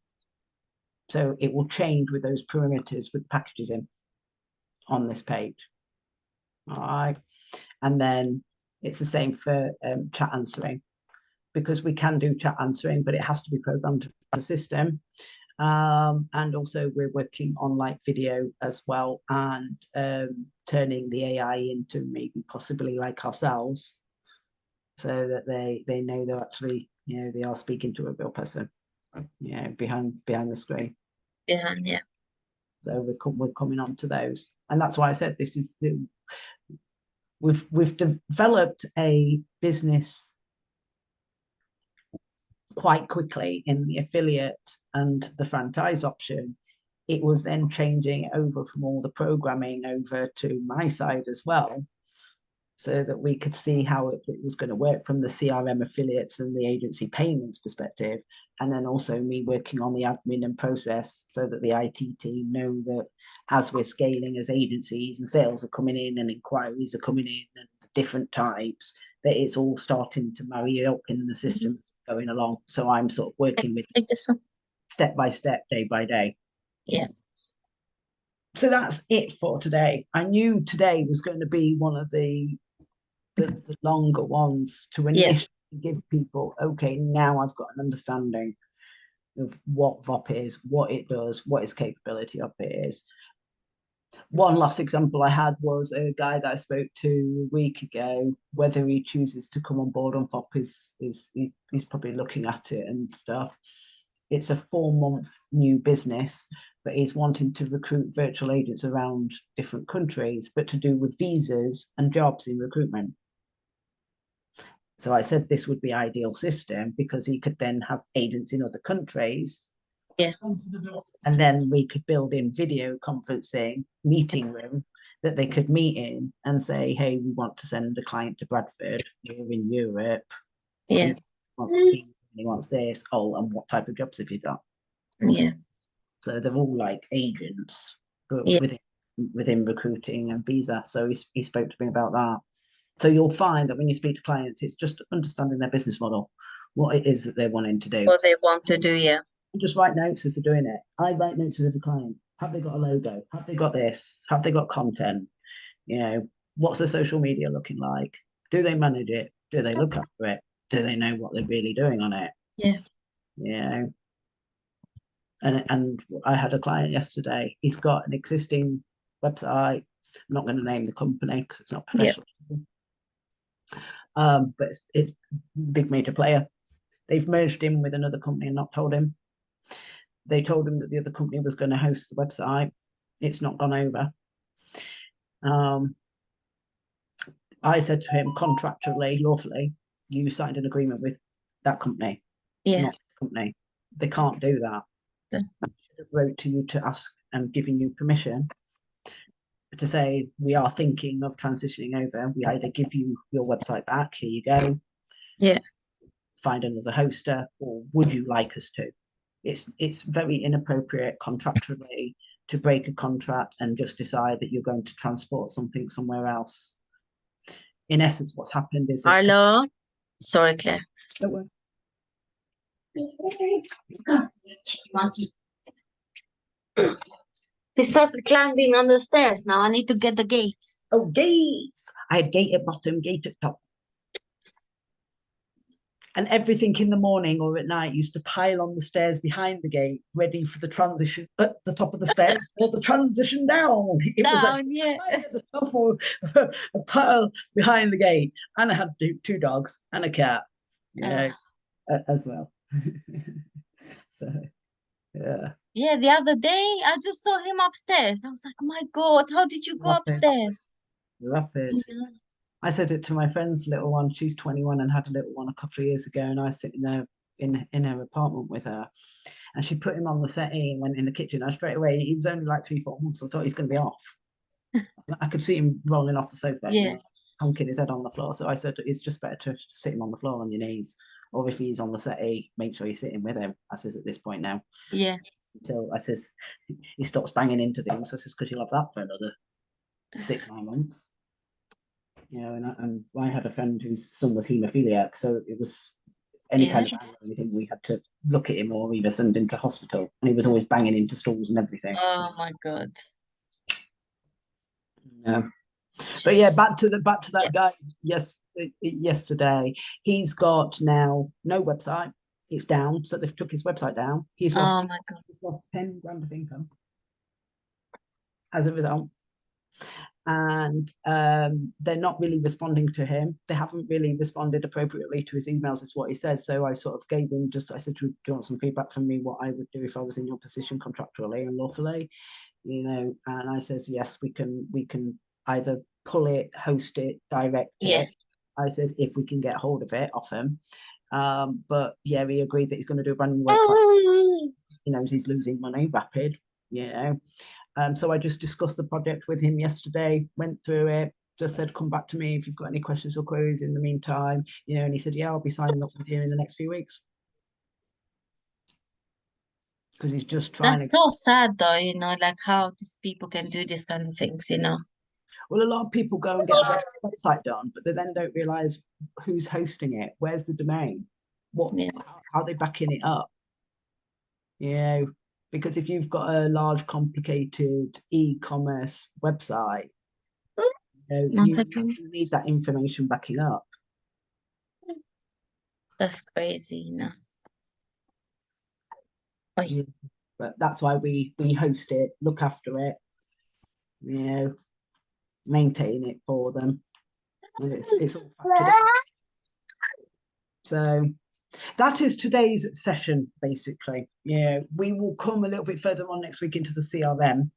So it will change with those perimeters with packages in on this page. All right. And then it's the same for chat answering, because we can do chat answering, but it has to be programmed to the system. And also we're working on like video as well, and turning the AI into maybe possibly like ourselves, so that they know they're actually, you know, they are speaking to a real person, you know, behind the screen. Yeah. So we're coming on to those, and that's why I said this is we've developed a business quite quickly in the affiliate and the franchise option. It was then changing over from all the programming over to my side as well, so that we could see how it was going to work from the CRM affiliates and the agency payments perspective. And then also me working on the admin and process, so that the IT team know that as we're scaling as agencies and sales are coming in and inquiries are coming in and different types, that it's all starting to marry up in the system going along. So I'm sort of working with this one step by step, day by day. Yeah. So that's it for today. I knew today was going to be one of the longer ones to initially give people, okay, now I've got an understanding of what Voip is, what it does, what its capability of it is. One last example I had was a guy that I spoke to a week ago. Whether he chooses to come on board on Voip is he's probably looking at it and stuff. it's a 4-month new business, but he's wanting to recruit virtual agents around different countries, but to do with visas and jobs in recruitment. So I said this would be ideal system because he could then have agents in other countries. Yeah. And then we could build in video conferencing meeting room that they could meet in and say, hey, we want to send a client to Bradford. We're in Europe. Yeah. He wants this. Oh, and what type of jobs have you got? Yeah. So they're all like agents, but Yeah. within recruiting and visa. So he spoke to me about that. So you'll find that when you speak to clients, it's just understanding their business model, what it is that they're wanting to do. What they want to do, yeah. Just write notes as they're doing it. I write notes with every client. Have they got a logo? Have they got this? Have they got content? You know, what's their social media looking like? Do they manage it? Do they look after it? Do they know what they're really doing on it? Yeah. You know, and I had a client yesterday. He's got an existing website. I'm not going to name the company because it's not professional. But it's big major player. They've merged him with another company and not told him. They told him that the other company was going to host the website. It's not gone over. I said to him, contractually, lawfully, you signed an agreement with that company, not this company. They can't do that. I should have wrote to you to ask and giving you permission to say, we are thinking of transitioning over. We either give you your website back, here you go. Yeah. Find another hoster, or would you like us to? It's very inappropriate contractually to break a contract and just decide that you're going to transport something somewhere else. In essence, what's happened is that Hello. Sorry, Claire. don't worry. He started climbing on the stairs. Now I need to get the gates. Oh, gates! I had gate at bottom, gate at top. And everything in the morning or at night used to pile on the stairs behind the gate, ready for the transition at the top of the stairs or the transition down. It was Down, yeah. at the top or a pile behind the gate. And I had two dogs and a cat, as well. So, yeah. Yeah, the other day I just saw him upstairs. I was like, oh my God, how did you go upstairs? Love it. Yeah. I said it to my friend's little one. She's 21 and had a little one a couple of years ago. And I was sitting there in her apartment with her. And she put him on the settee and went in the kitchen. And straight away, he was only like 3-4 months. I thought he's going to be off. I could see him rolling off the sofa, Yeah. honking his head on the floor. So I said, it's just better to sit him on the floor on your knees. Or if he's on the settee, make sure you're sitting with him. I says at this point now. Yeah. Until I says he stops banging into things. I says, because you'll have that for another 6-9 months. You know, and I had a friend whose son was haemophiliac, so it was any kind of anything we had to look at him or either send him to hospital, and he was always banging into stools and everything. Oh my God. Yeah. But yeah, back to that guy. Yes, yesterday he's got now no website. It's down, so they've took his website down. He's lost, he's lost 10 grand of income as a result. And they're not really responding to him. They haven't really responded appropriately to his emails, is what he says. So I sort of gave him I said, do you want some feedback from me, what I would do if I was in your position contractually and lawfully, you know? And I says, yes, we can either pull it, host it, direct it. I says, if we can get hold of it off him. But yeah, he agreed that he's going to do a brand new website. He knows he's losing money rapid, you know. So I just discussed the project with him yesterday, went through it, just said, come back to me if you've got any questions or queries in the meantime, you know, and he said, yeah, I'll be signing up with you in the next few weeks. Because he's just trying That's so sad though, you know, like how these people can do these kind of things, you know. Well, a lot of people go and get a website done, but they then don't realize who's hosting it, where's the domain, how are they backing it up, you know, because if you've got a large, complicated e-commerce website, you need that information backing up. That's crazy, you know. Yeah, but that's why we host it, look after it, you know, maintain it for them. It's all factored in. So That is today's session, basically. Yeah, we will come a little bit further on next week into the CRM.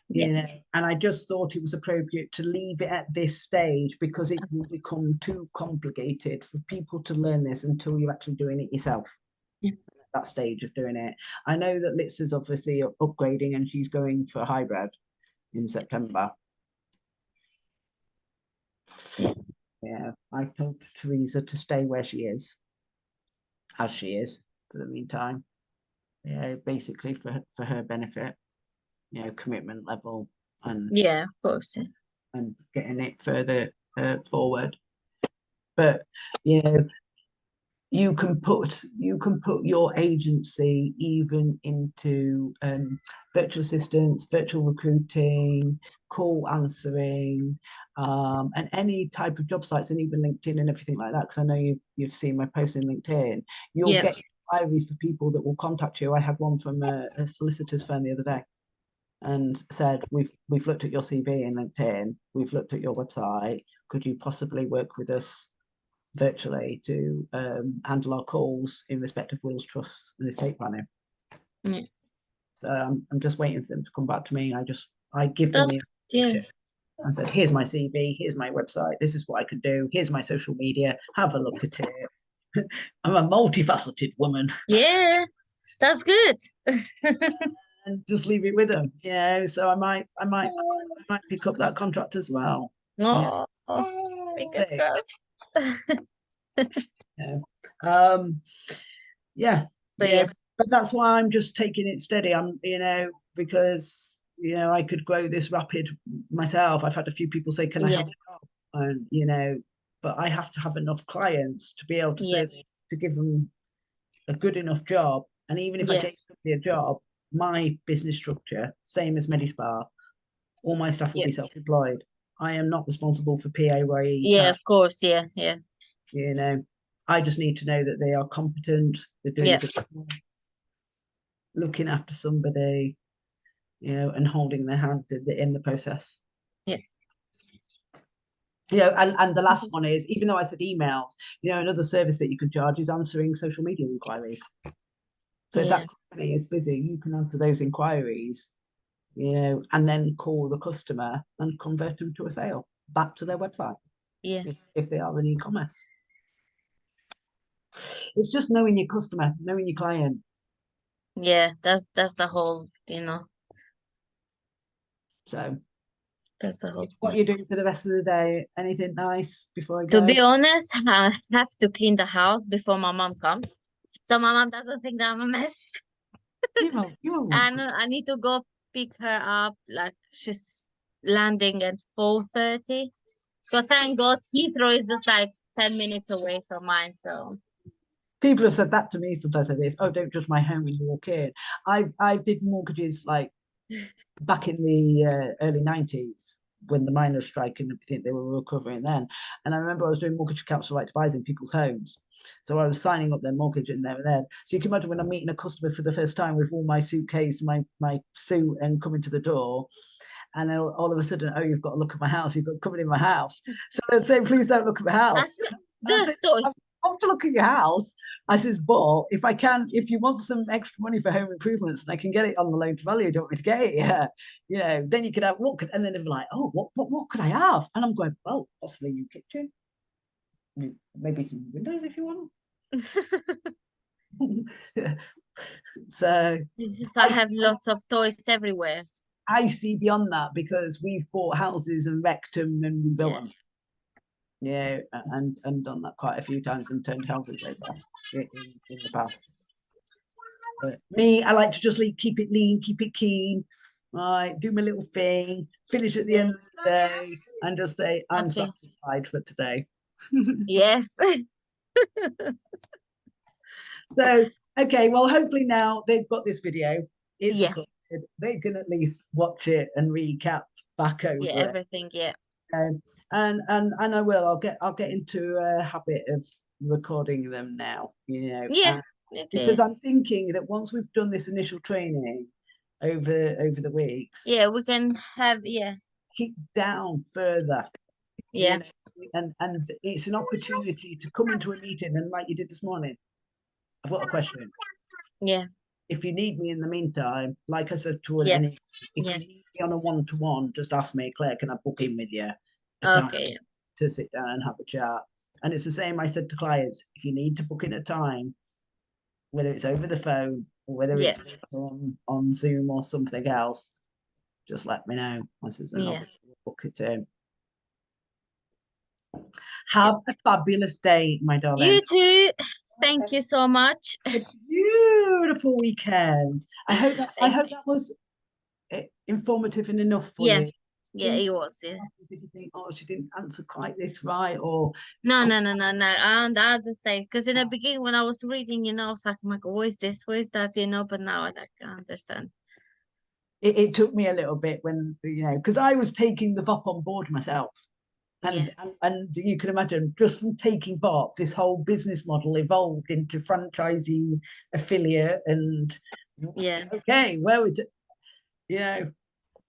You know, and I just thought it was appropriate to leave it at this stage because it will become too complicated for people to learn this until you're actually doing it yourself. Yeah. That stage of doing it. I know that Litz is obviously upgrading and she's going for hybrid in September. Yeah, I told Teresa to stay where she is, as she is for the meantime. Yeah, basically for her benefit. You know, commitment level and Yeah, of course. and getting it further forward. But you know, you can put your agency even into virtual assistants, virtual recruiting, call answering, and any type of job sites, and even LinkedIn and everything like that. Because I know you've seen my post in LinkedIn. You'll Yeah. get inquiries for people that will contact you. I had one from a solicitor's firm the other day and said, we've looked at your CV in LinkedIn, we've looked at your website, could you possibly work with us virtually to handle our calls in respect of wills, trusts and estate planning? Yeah. So I'm just waiting for them to come back to me. I give them the information. I said, here's my CV, here's my website, this is what I could do, here's my social media, have a look at it. I'm a multifaceted woman. Yeah, that's good. And just leave it with them. Yeah, so I might pick up that contract as well. Oh, Yeah. fingers crossed. Yeah. Yeah. But Yeah. yeah, But that's why I'm just taking it steady. I'm, you know, because you know, I could grow this rapid myself. I've had a few people say, can I yeah, have a job? And you know, but I have to have enough clients to be able to yeah, say, to give them a good enough job. And even if I yeah, gave somebody a job, my business structure, same as Medispa, all my staff will yeah, be self-employed. I am not responsible for PAYE yeah, tax. of course, yeah, yeah, You know, I just need to know that they are competent, they're doing yeah, a good job, looking after somebody, you know, and holding their hand in the process. yeah. You know, and the last one is, even though I said emails, you know, another service that you can charge is answering social media inquiries. So if Yeah, that company is busy, you can answer those inquiries, you know, and then call the customer and convert them to a sale back to their website yeah, if they are in e-commerce. It's just knowing your customer, knowing your client. yeah. That's the whole, you know, So that's the whole what are point. you doing for the rest of the day? Anything nice before I To go? be honest, I have to clean the house before my mom comes, so my mom doesn't think that I'm a mess. You And I need to go pick her up. Like she's landing at 4:30. So thank God Heathrow is just like 10 minutes away from mine. So people have said that to me sometimes. Like this, oh, don't judge my home when you walk in. I did mortgages like back in the early 90s when the miners' strike and everything, they were recovering then. And I remember I was doing mortgage accounts for like advising people's homes. So I was signing up their mortgage in there and then. So you can imagine when I'm meeting a customer for the first time with all my suitcase, my suit, and coming to the door. And then all of a sudden, oh, you've got to look at my house. You've got to come in my house. So they'd say, please don't look at my house. that's I the said, story. I have to look at your house. I says, but if you want some extra money for home improvements and I can get it on the loan to value, don't want me to get it? Yeah. You know, then you could have and then they'd be like, oh, what could I have? And I'm going, well, possibly a new kitchen, maybe some windows if you want. So This is, I I have lots of toys everywhere. I see beyond that because we've bought houses and wrecked them and rebuilt Yeah. them. Yeah, and done that quite a few times and turned houses over in the past. But me, I like to just keep it lean, keep it keen. Right, do my little thing, finish at the end of the day, and just say I'm Okay. satisfied for today. Yes. So, okay, well, hopefully now they've got this video. It's Yeah. recorded. They can at least watch it and recap back Yeah. over it. Everything. Yeah. And I will. I'll get into a habit of recording them now. You know, Yeah. because Okay. I'm thinking that once we've done this initial training over the weeks, Yeah. We can have. Yeah. keep down further. You Yeah. know, and it's an opportunity to come into a meeting and like you did this morning, I've got a question. Yeah. If you need me in the meantime, like I said to Yeah. any, if Yeah. you need me on a one-to-one, just ask me, Claire, can I book in with you a time Okay. to sit down and have a chat? And it's the same I said to clients, if you need to book in a time, whether it's over the phone or whether Yeah. it's on Zoom or something else, just let me know. I says, and Yeah. obviously we'll book it in. Have a fabulous day, my darling. You too. Thank you so much. A beautiful weekend. I hope Thank that was informative and enough for Yeah. you. Yeah, it was. Yeah. If you think, oh, she didn't answer quite this right, or No. And I understand because in the beginning when I was reading, I was like, oh my God, what is this? What is that? But now I understand. it took me a little bit when, because I was taking the VOP on board myself. Yeah. And you can imagine, just from taking VOP, this whole business model evolved into franchising, affiliate, and Yeah. okay, where would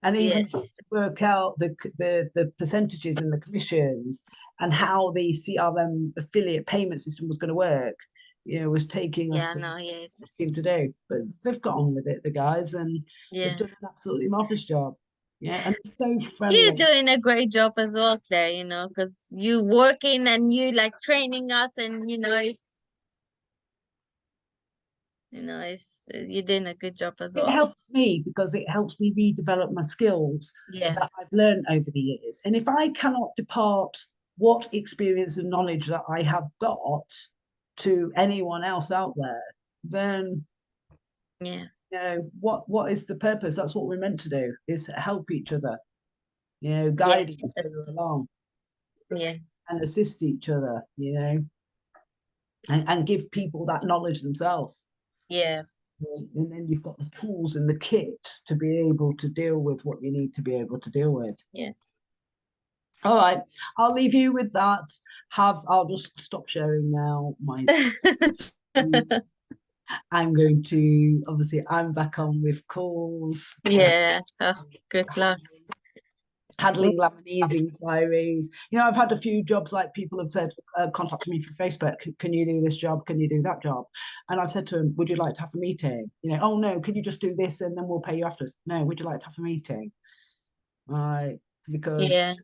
and Yeah. even work out the percentages and the commissions and how the CRM affiliate payment system was going to work. Was taking us Yeah. some No. Yes. thing to do, but they've got on with it, the guys, and they've Yeah. done an absolutely marvelous job. Yeah, and so You're friendly. doing a great job as well, Claire, because you working and you like training us and it's you're doing a good job as It well. helps me because it helps me redevelop my skills Yeah. that I've learned over the years. And if I cannot depart what experience and knowledge that I have got to anyone else out there, then Yeah. what is the purpose? That's what we're meant to do, is help each other, Yeah. guide each other along Yeah. and assist each other, and give people that knowledge themselves. Yeah. And then you've got the tools and the kit to be able to deal with what you need to be able to deal with. Yeah. All right, I'll leave you with that. I'll just stop sharing now. I'm going to, obviously, I'm back on with calls. Yeah. Oh, good luck. Handling Lebanese inquiries. I've had a few jobs like people have said, contact me through Facebook. Can you do this job? Can you do that job? And I've said to them, would you like to have a meeting? Oh no, can you just do this and then we'll pay you after? No, would you like to have a meeting? Right, because Yeah.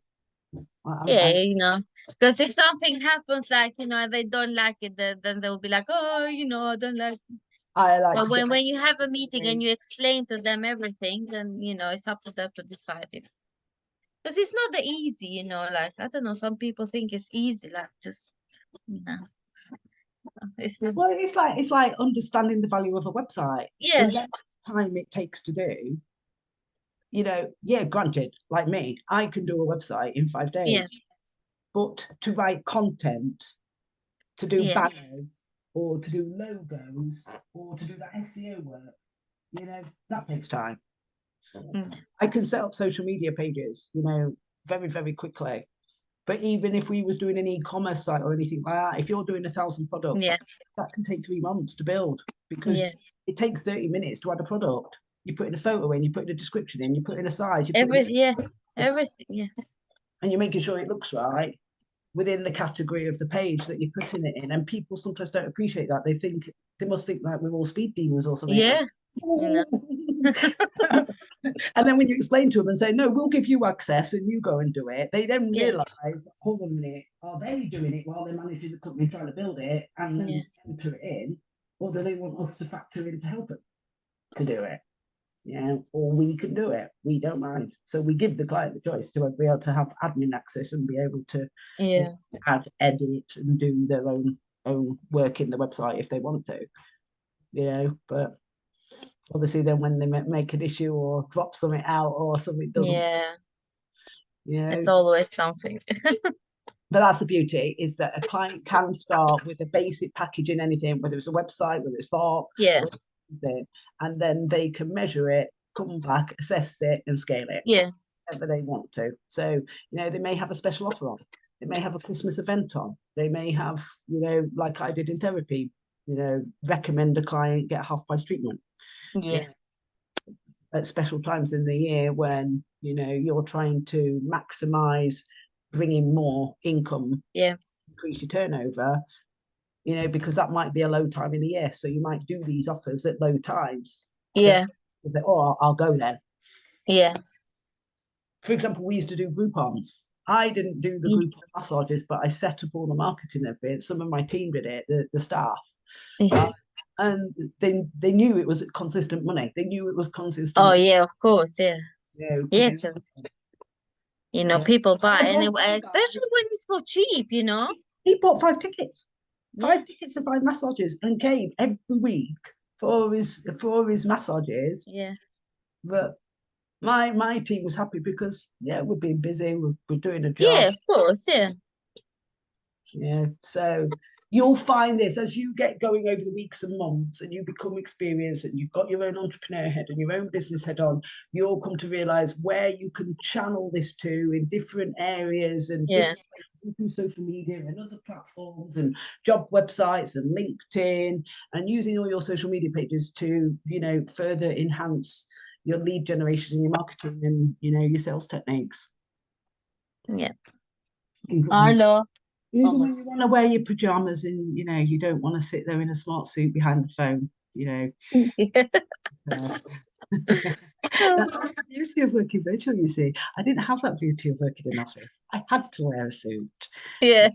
Yeah, because if something happens, like, and they don't like it, then they'll be like, oh, I don't like it. I like But to get when you have a meeting and you explain to them everything, then, it's up to them to decide it. Because it's not the easy, like, I don't know, some people think it's easy, like, just, it's not. Well, it's like understanding the value of a website. Yeah. The time it takes to do, granted, like me, I can do a website in 5 days. Yeah. But to write content, to do Yeah. banners, or to do logos, or to do that SEO work, that takes time. I can set up social media pages, very, very quickly. But even if we was doing an e-commerce site or anything like that, if you're doing 1,000 products, Yeah. that can take 3 months to build, because Yeah. it takes 30 minutes to add a product. You put in a photo in, you put in a description in, you put in a size, Everything, yeah. and you're making sure it looks right within the category of the page that you're putting it in. And people sometimes don't appreciate that. They must think like we're all speed demons or something. Yeah. And then when you explain to them and say, no, we'll give you access and you go and do it, they then Yeah. realize, hold on a minute, are they doing it while they're managing the company trying to build it and then enter it in, or do they want us to factor in to help them to do it? Or we can do it. We don't mind. So we give the client the choice to be able to have admin access and be able to add, edit, and do their own work in the website if they want to. But obviously then when they make an issue or drop something out or something doesn't, It's always something. But that's the beauty, is that a client can start with a basic package in anything, whether it's a website, whether it's VOP, and then they can measure it, come back, assess it, and scale it. Whatever they want to. So, they may have a special offer on. They may have a Christmas event on. They may have, like I did in therapy, recommend a client get half price treatment. At special times in the year when, you're trying to maximize bringing more income, increase your turnover, because that might be a low time in the year. So you might do these offers at low times. Yeah. So say, oh, I'll go then. Yeah. For example, we used to do Groupons. I didn't do the Groupon massages, but I set up all the marketing and everything. Some of my team did it, the staff. And they knew it was consistent money. They knew it was consistent. Oh yeah, of course, yeah. Yeah, Because just people buy anyway, especially when it's for cheap, he bought 5 tickets. Yeah. 5 tickets for 5 massages and came every week for his massages. Yeah. But my team was happy because we're being busy, we're doing a job. Yeah, of course, yeah. Yeah. So you'll find this as you get going over the weeks and months and you become experienced and you've got your own entrepreneur head and your own business head on, you'll come to realize where you can channel this to in different areas and different through social media and other platforms and job websites and LinkedIn, and using all your social media pages to, further enhance your lead generation and your marketing and, your sales techniques. Yeah. Arlo. Even when you want to wear your pajamas and, you don't want to sit there in a smart suit behind the phone, That's the beauty of working virtual, you see. I didn't have that beauty of working in office. I had to wear a suit. Yeah.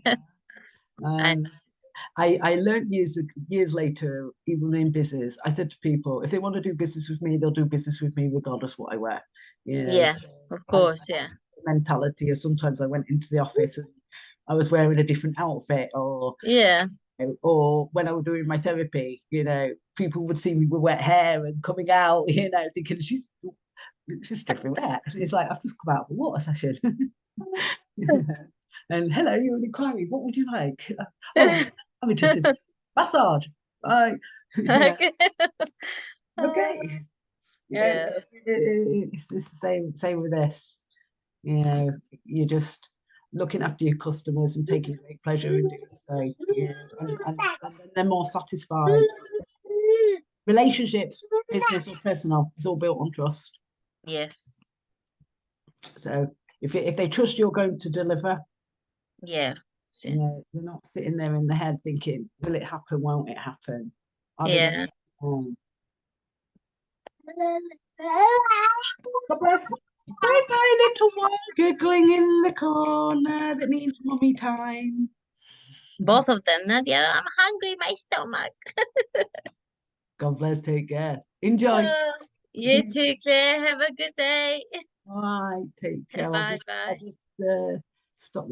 I learned years later, even in business, I said to people, if they want to do business with me, they'll do business with me regardless what I wear. Yeah, of course, yeah. Mentality of sometimes I went into the office and I was wearing a different outfit, or when I was doing my therapy, people would see me with wet hair and coming out, thinking she's definitely wet. It's like, I've just come out of a water session. And hello, you're an inquiry. What would you like? Oh, I'm interested. Massage. Right. Okay. Yeah. It's the same with this. You're just looking after your customers and taking great pleasure in doing so. And they're more satisfied. Relationships, business or personal, it's all built on trust. Yes. So if they trust you're going to deliver, yeah, they're not sitting there in the head thinking, will it happen, won't it happen? Yeah. Bye, little one giggling in the corner that needs mummy time. Both of them, Nadia. I'm hungry, my stomach. God bless, take care. Enjoy. You too, Claire. Have a good day. Bye, take care. Bye, I'll just stop